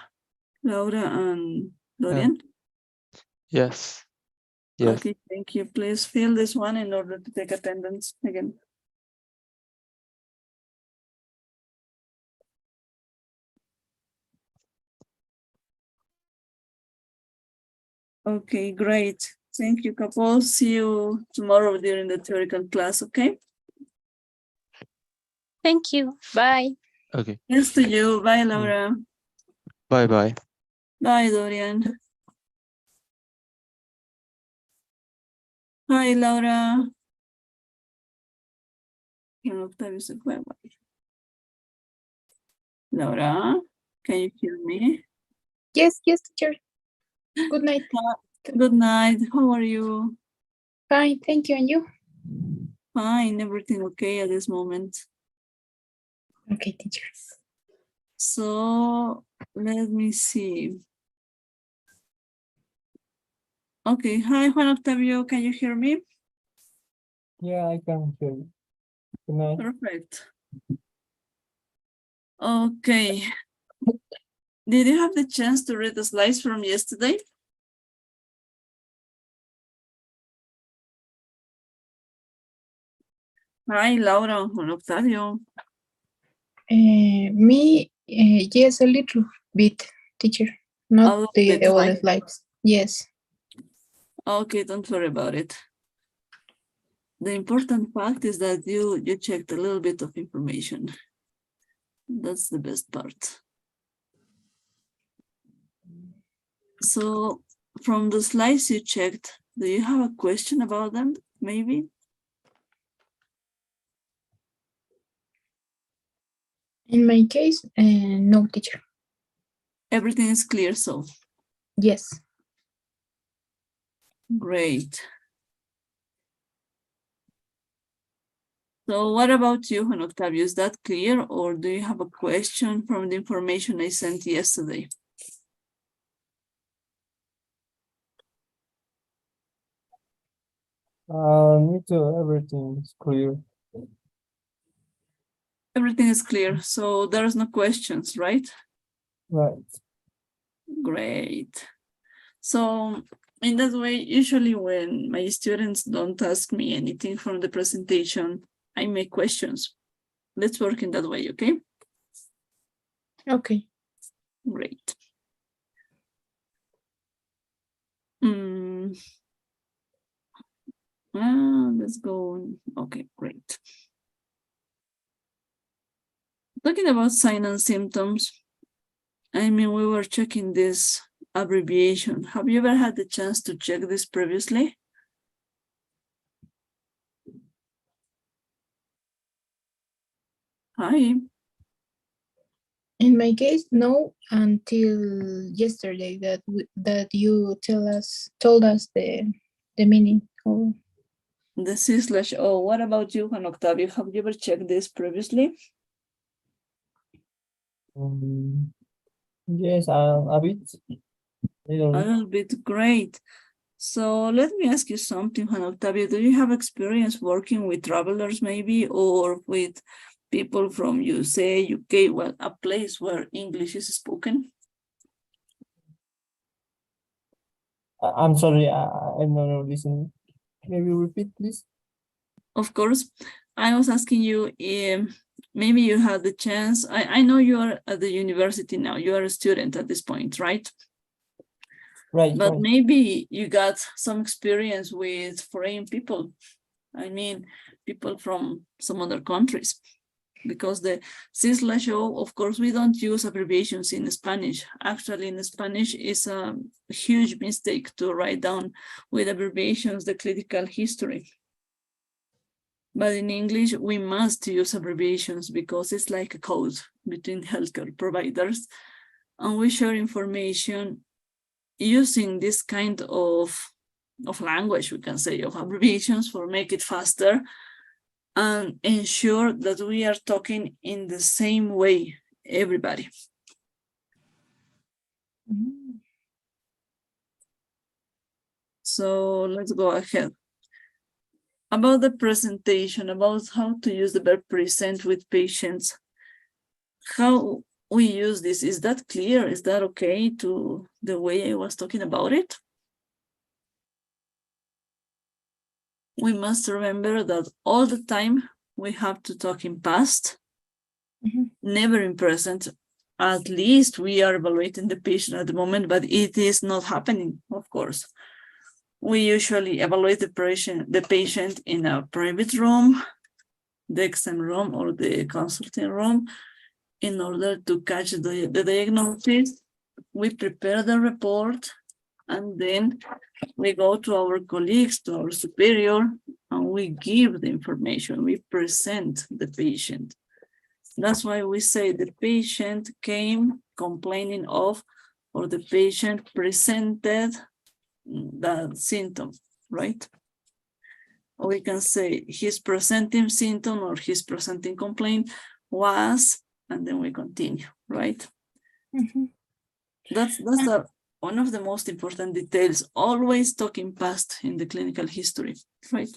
Laura and Dorian? Yes. Yes. Okay, thank you. Please fill this one in order to take attendance again. Okay, great. Thank you, couple. See you tomorrow during the theoretical class, okay? Thank you. Bye. Okay. Yes to you. Bye, Laura. Bye bye. Bye, Dorian. Hi, Laura. Octavio se fue. Laura, can you hear me? Yes, teacher. Good night. Good night. How are you? Fine, thank you. And you? Fine, everything okay at this moment. Okay, teacher. So let me see. Okay, hi Juan Octavio, can you hear me? Yeah, I can hear you. Good night. Perfect. Okay. Did you have the chance to read the slides from yesterday? Hi, Laura, Juan Octavio. Yes, a little bit, teacher. Not little the bit, all right? the slides. Yes. Okay, don't worry about it. The important fact is that you checked a little bit of information. That's the best part. So from the slides you checked, do you have a question about them, maybe? In my case, no, teacher. Everything is clear, so Yes. great. So what about you, Juan Octavio? Is that clear, or do you have a question from the information I sent yesterday? Me too, everything is clear. Everything is clear, so there's no questions, right? Right. Great. So in that way, usually when my students don't ask me anything from the presentation, I make questions. Let's work in that way, okay? Okay. Great. Let's go. Okay, great. Talking about signs and symptoms, I mean, we were checking this abbreviation. Have you ever had the chance to check this previously? Hi. In my case, no, until yesterday that you told us the meaning. Oh, The C/O. What about you, Juan Octavio? Have you ever checked this previously? Yes, a bit. Little A bit. little bit, great. So let me ask you something, Juan Octavio. Do you have experience working with travelers maybe, or with people from USA, UK, well, a place where English is spoken? I'm sorry, I'm not listening. Maybe repeat, please. Of course, I was asking you maybe you had the chance. I know you are at the university now. You are a student at this point, right? Right, But right. maybe you got some experience with foreign people. I mean, people from some other countries. Because the C/O, of course, we don't use abbreviations in Spanish. Actually, in Spanish, it's a huge mistake to write down with abbreviations the clinical history. But in English, we must use abbreviations because it's like a code between healthcare providers. And we share information using this kind of language, we can say, of abbreviations for make it faster and ensure that we are talking in the same way, everybody. So let's go ahead. About the presentation, about how to use the verb present with patients, how we use this, is that clear? Is that okay to the way I was talking about it? We must remember that all the time we have to talk in past, never in present. At least we are evaluating the patient at the moment, but it is not happening, of course. We usually evaluate the patient in a private room, the exam room, or the consulting room in order to catch the diagnosis. We prepare the report, and then we go to our colleagues, to our superior, and we give the information. We present the patient. That's why we say the patient came complaining of, or the patient presented the symptom, right? Or we can say his presenting symptom or his presenting complaint was, and then we continue, right? That's one of the most important details, always talking past in the clinical history, right?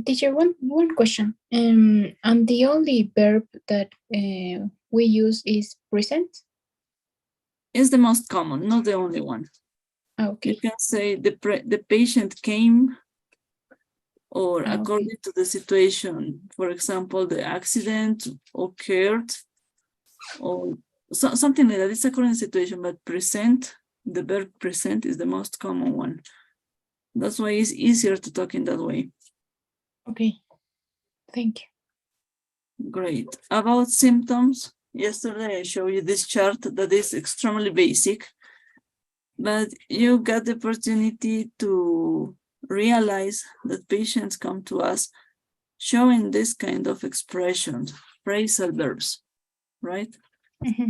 Teacher, one question. And the only verb that we use is present? It's the most common, not the only one. Okay. You can say the patient came, or according to the situation. For example, the accident occurred, or something like that. It's according to the situation, but present, the verb present is the most common one. That's why it's easier to talk in that way. Okay, thank you. Great. About symptoms, yesterday I showed you this chart that is extremely basic, but you got the opportunity to realize that patients come to us showing this kind of expressions, phrasal verbs, right?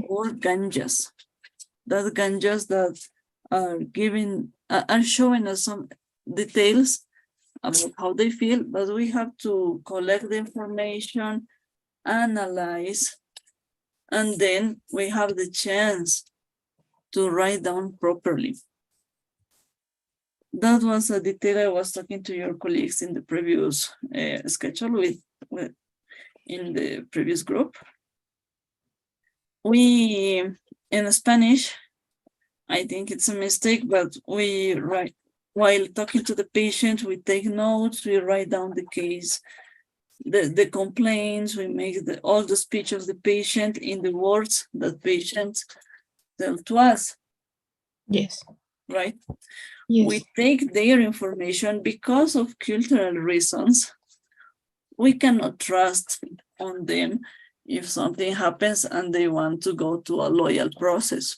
Or ganjas. That ganjas that are showing us some details about how they feel, but we have to collect the information, analyze, and then we have the chance to write down properly. That was a detail I was talking to your colleagues in the previous schedule in the previous group. We, in Spanish, I think it's a mistake, but we write, while talking to the patient, we take notes, we write down the case, the complaints, we make all the speech of the patient in the words that patients tell to us. Yes. Right? Yes. We take their information because of cultural reasons. We cannot trust on them if something happens and they want to go to a loyal process.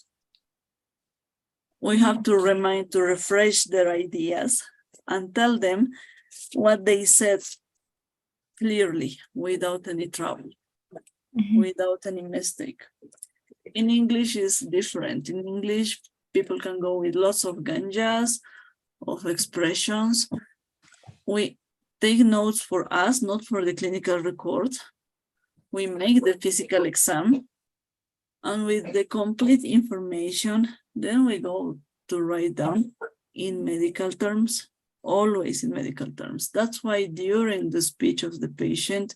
We have to refresh their ideas and tell them what they said clearly without any trouble. without any mistake. In English is different. In English, people can go with lots of ganjas, of expressions. We take notes for us, not for the clinical record. We make the physical exam, and with the complete information, then we go to write down in medical terms, always in medical terms. That's why during the speech of the patient,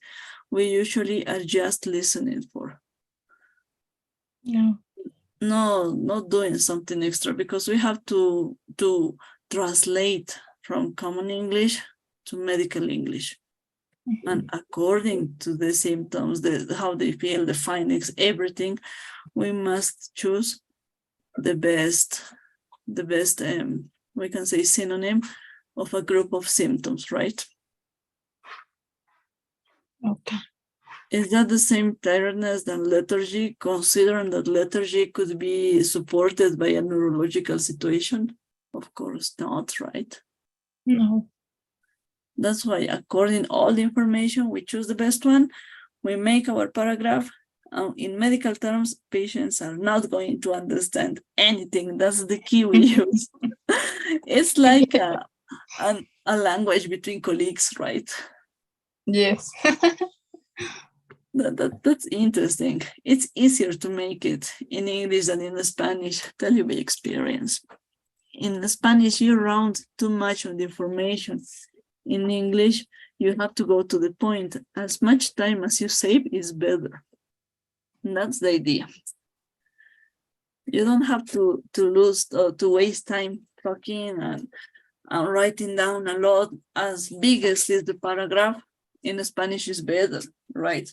we usually are just listening for. No, not doing something extra, because we have to translate from common English to medical English. And according to the symptoms, how they feel, the findings, everything, we must choose the best, we can say synonym of a group of symptoms, right? Okay. Is that the same tiredness than lethargy, considering that lethargy could be supported by a neurological situation? Of course not, right? No. That's why, according to all the information, we choose the best one, we make our paragraph. In medical terms, patients are not going to understand anything. That's the key we use. It's like a language between colleagues, right? Yes. That's interesting. It's easier to make it in English than in Spanish, tell you by experience. In Spanish, you round too much of the information. In English, you have to go to the point. As much time as you save is better. And that's the idea. You don't have to waste time talking and writing down a lot. As big as is the paragraph, in Spanish is better, right?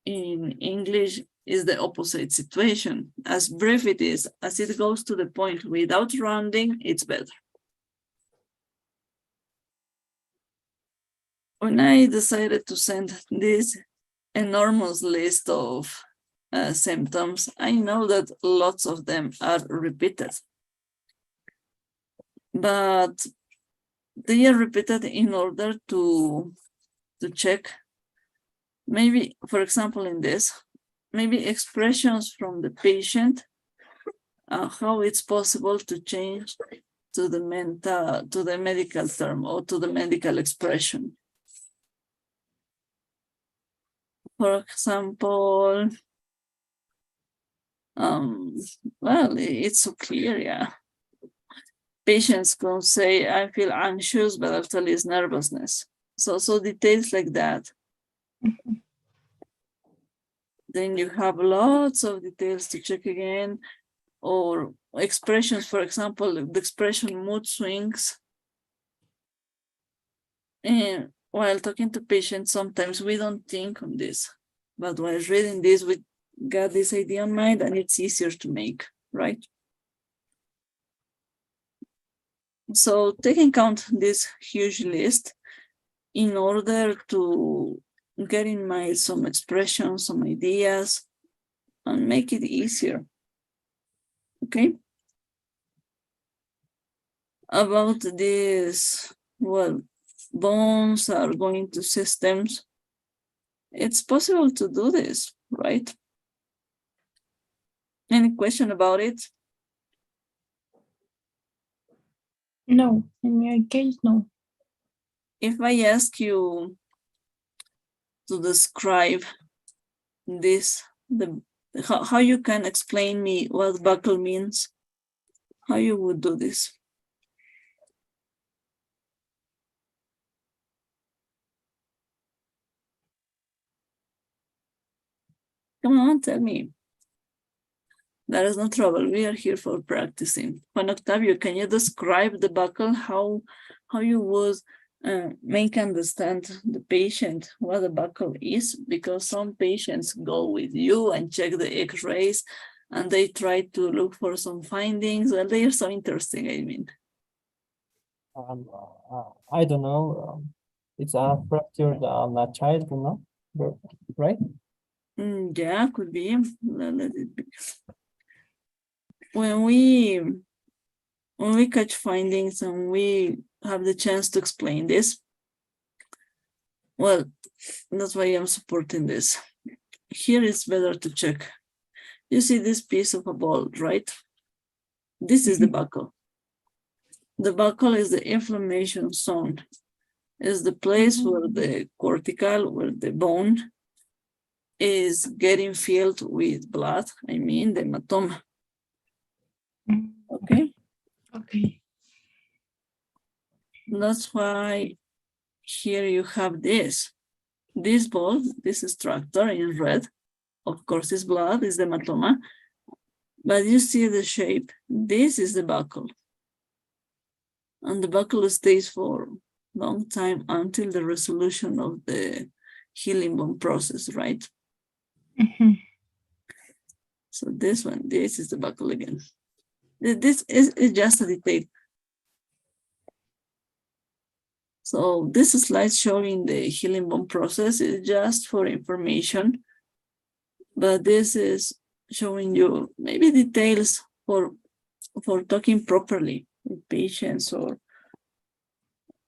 In English is the opposite situation. As brief it is, as it goes to the point without rounding, it's better. When I decided to send this enormous list of symptoms, I know that lots of them are repeated. But they are repeated in order to check. Maybe, for example, in this, maybe expressions from the patient, how it's possible to change to the medical term or to the medical expression. For example, well, it's so clear, yeah. Patients can say, I feel anxious, but actually it's nervousness. So details like that. Then you have lots of details to check again, or expressions, for example, the expression mood swings. And while talking to patients, sometimes we don't think on this, but while reading this, we got this idea in mind, and it's easier to make, right? So take in account this huge list in order to get in mind some expressions, some ideas, and make it easier. Okay? About this, well, bones are going to systems. It's possible to do this, right? Any question about it? No, in my case, no. If I ask you to describe this, how you can explain me what buckle means, how you would do this? Come on, tell me. There is no trouble. We are here for practicing. Juan Octavio, can you describe the buckle? How you would make understand the patient what the buckle is? Because some patients go with you and check the X-rays, and they try to look for some findings. Well, they are so interesting, I mean. I don't know. It's a fracture on a child, you know, right? Yeah, could be. Let it be. When we catch findings and we have the chance to explain this, Well, that's why I'm supporting this. Here it's better to check. You see this piece of a ball, right? This is the buccal. The buccal is the inflammation zone. Is the place where the cortical, where the bone is getting filled with blood. I mean, the hematoma. Okay. Okay. That's why here you have this. This ball, this structure in red, of course, is blood, is the hematoma. But you see the shape. This is the buccal. And the buccal stays for a long time until the resolution of the healing bone process, right? So this one, this is the buccal again. This is just a detail. So this slide showing the healing bone process is just for information, but this is showing you maybe details for talking properly with patients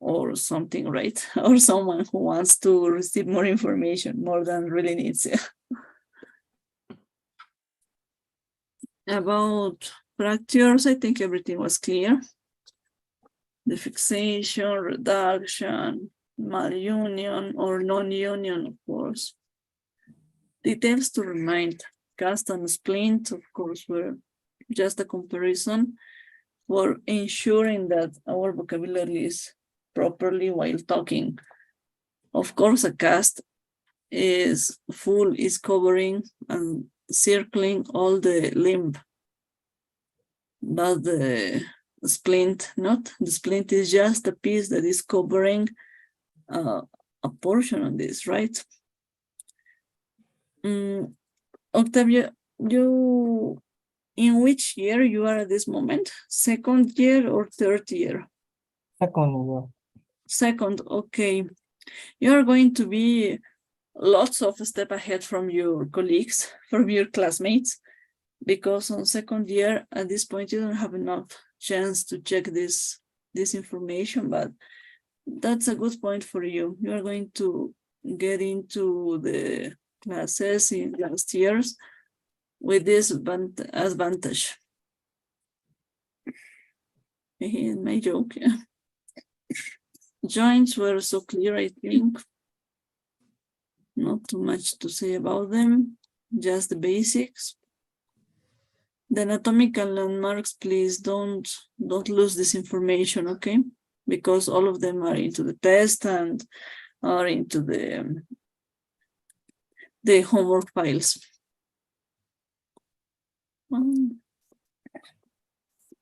or something, right? Or someone who wants to receive more information, more than really needs. About fractures, I think everything was clear. The fixation, reduction, malunion or non-union, of course. Details to remind, cast and splint, of course, were just a comparison for ensuring that our vocabulary is properly while talking. Of course, a cast is covering and circling all the limb, but the splint, not. The splint is just a piece that is covering a portion of this, right? Octavio, you, in which year you are at this moment? Second year or third year? Second year. Second, okay. You're going to be lots of a step ahead from your colleagues, from your classmates, because on second year, at this point, you don't have enough chance to check this information, but that's a good point for you. You are going to get into the classes in last years with this advantage. My joke, yeah. Joints were so clear, I think. Not too much to say about them, just the basics. The anatomical landmarks, please don't lose this information, okay? Because all of them are into the test and are into the homework files.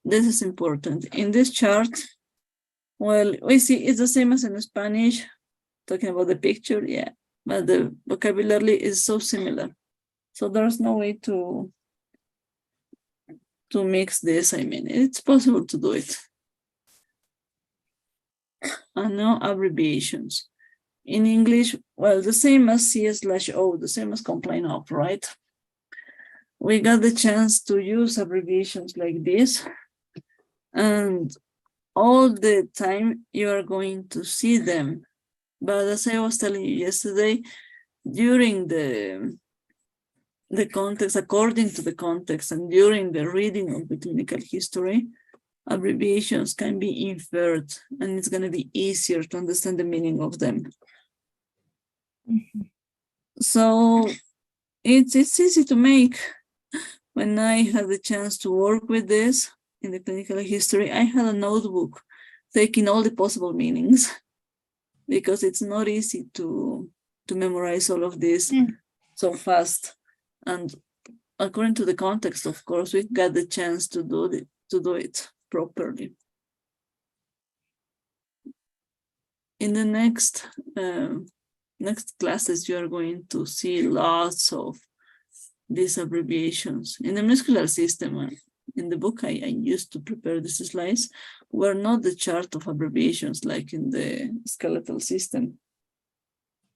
This is important. In this chart, well, we see it's the same as in Spanish, talking about the picture, yeah, but the vocabulary is so similar. So there's no way to mix this. I mean, it's possible to do it. And now abbreviations. In English, well, the same as C/O, the same as complaint of, right? We got the chance to use abbreviations like this. And all the time you are going to see them. But as I was telling you yesterday, during the context, according to the context, and during the reading of the clinical history, abbreviations can be inferred, and it's going to be easier to understand the meaning of them. So it's easy to make. When I had the chance to work with this in the clinical history, I had a notebook taking all the possible meanings, because it's not easy to memorize all of this so fast. And according to the context, of course, we got the chance to do it properly. In the next classes, you are going to see lots of these abbreviations. In the muscular system, in the book I used to prepare these slides, were not the chart of abbreviations like in the skeletal system.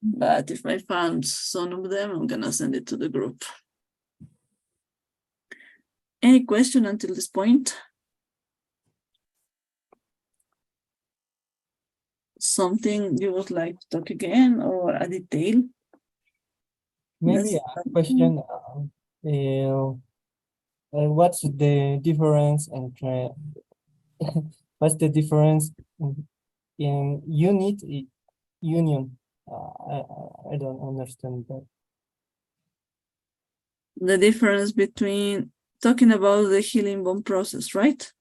But if I found some of them, I'm gonna send it to the group. Any question until this point? something you would like to talk again or a detail? Maybe Yes. a question. What's the difference entre what's the difference in unit union? I don't understand that. The difference between talking about the healing bone process, right?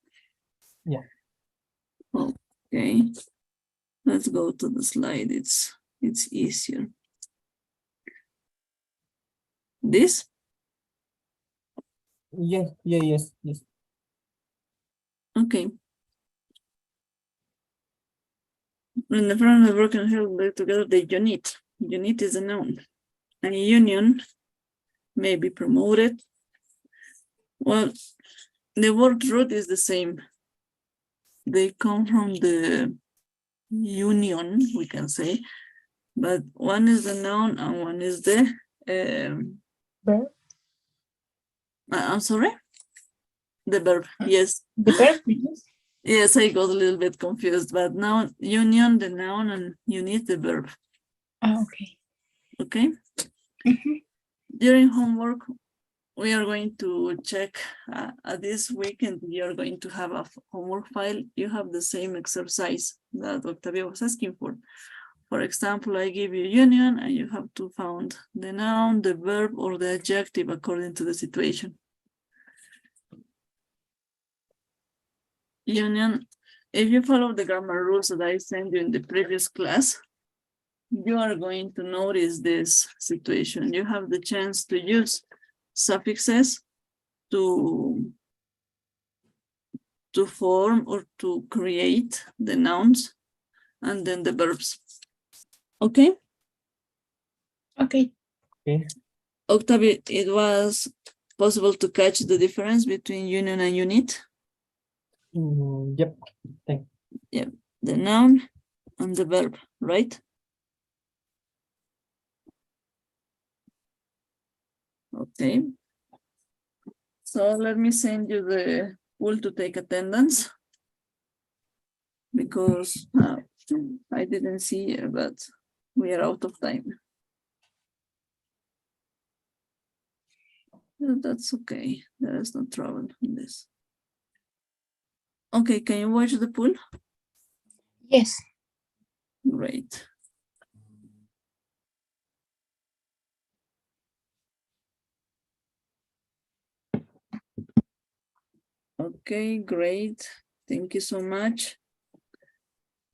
Yeah. Okay. Let's go to the slide. It's easier. This? Yes. Okay. In the front of the broken hill, they're together the unit. Unit is a noun. And a union may be promoted. Well, the word root is the same. They come from the union, we can say, but one is the noun and one is the Verb? I'm sorry? The verb, yes. The verb, yes. Yes, I got a little bit confused, but now union, the noun, and unit, the verb. Ah, okay. Okay. Mhm. During homework, we are going to check this weekend. You are going to have a homework file. You have the same exercise that Octavia was asking for. For example, I give you union and you have to find the noun, the verb, or the adjective according to the situation. Union, if you follow the grammar rules that I sent you in the previous class, you are going to notice this situation. You have the chance to use suffixes to form or to create the nouns and then the verbs. Okay? Okay. Okay. Octavia, it was possible to catch the difference between union and unit? Yep. Thank Yep, the noun and the verb, right? Okay. So let me send you the pool to take attendance because I didn't see it, but we are out of time. That's okay. There is no trouble in this. Okay, can you watch the pool? Yes. Great. Okay, great. Thank you so much.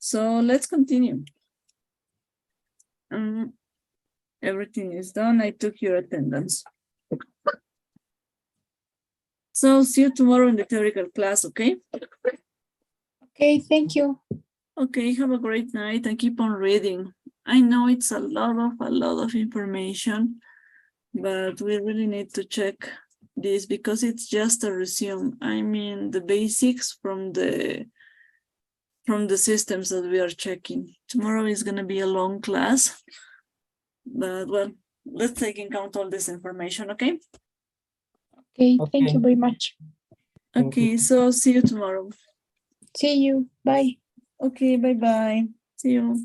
So let's continue. Everything is done. I took your attendance. So see you tomorrow in the theoretical class, okay? Okay, thank you. Okay, have a great night and keep on reading. I know it's a lot of information, but we really need to check this because it's just a resume. I mean, the basics from the systems that we are checking. Tomorrow is going to be a long class, but well, let's take in count all this information, okay? Okay, thank Okay. you very much. Thank you. Okay, so see you tomorrow. See you. Bye. Okay, bye-bye. See you.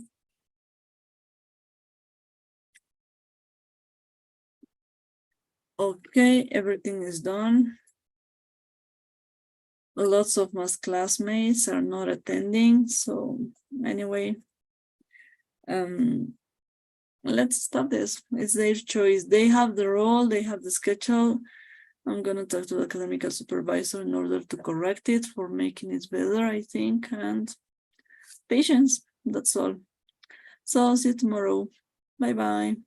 Okay, everything is done. Lots of my classmates are not attending, so anyway, let's stop this. It's their choice. They have the role, they have the schedule. I'm gonna talk to the academic supervisor in order to correct it for making it better, I think, and patience, that's all. So see you tomorrow. Bye-bye.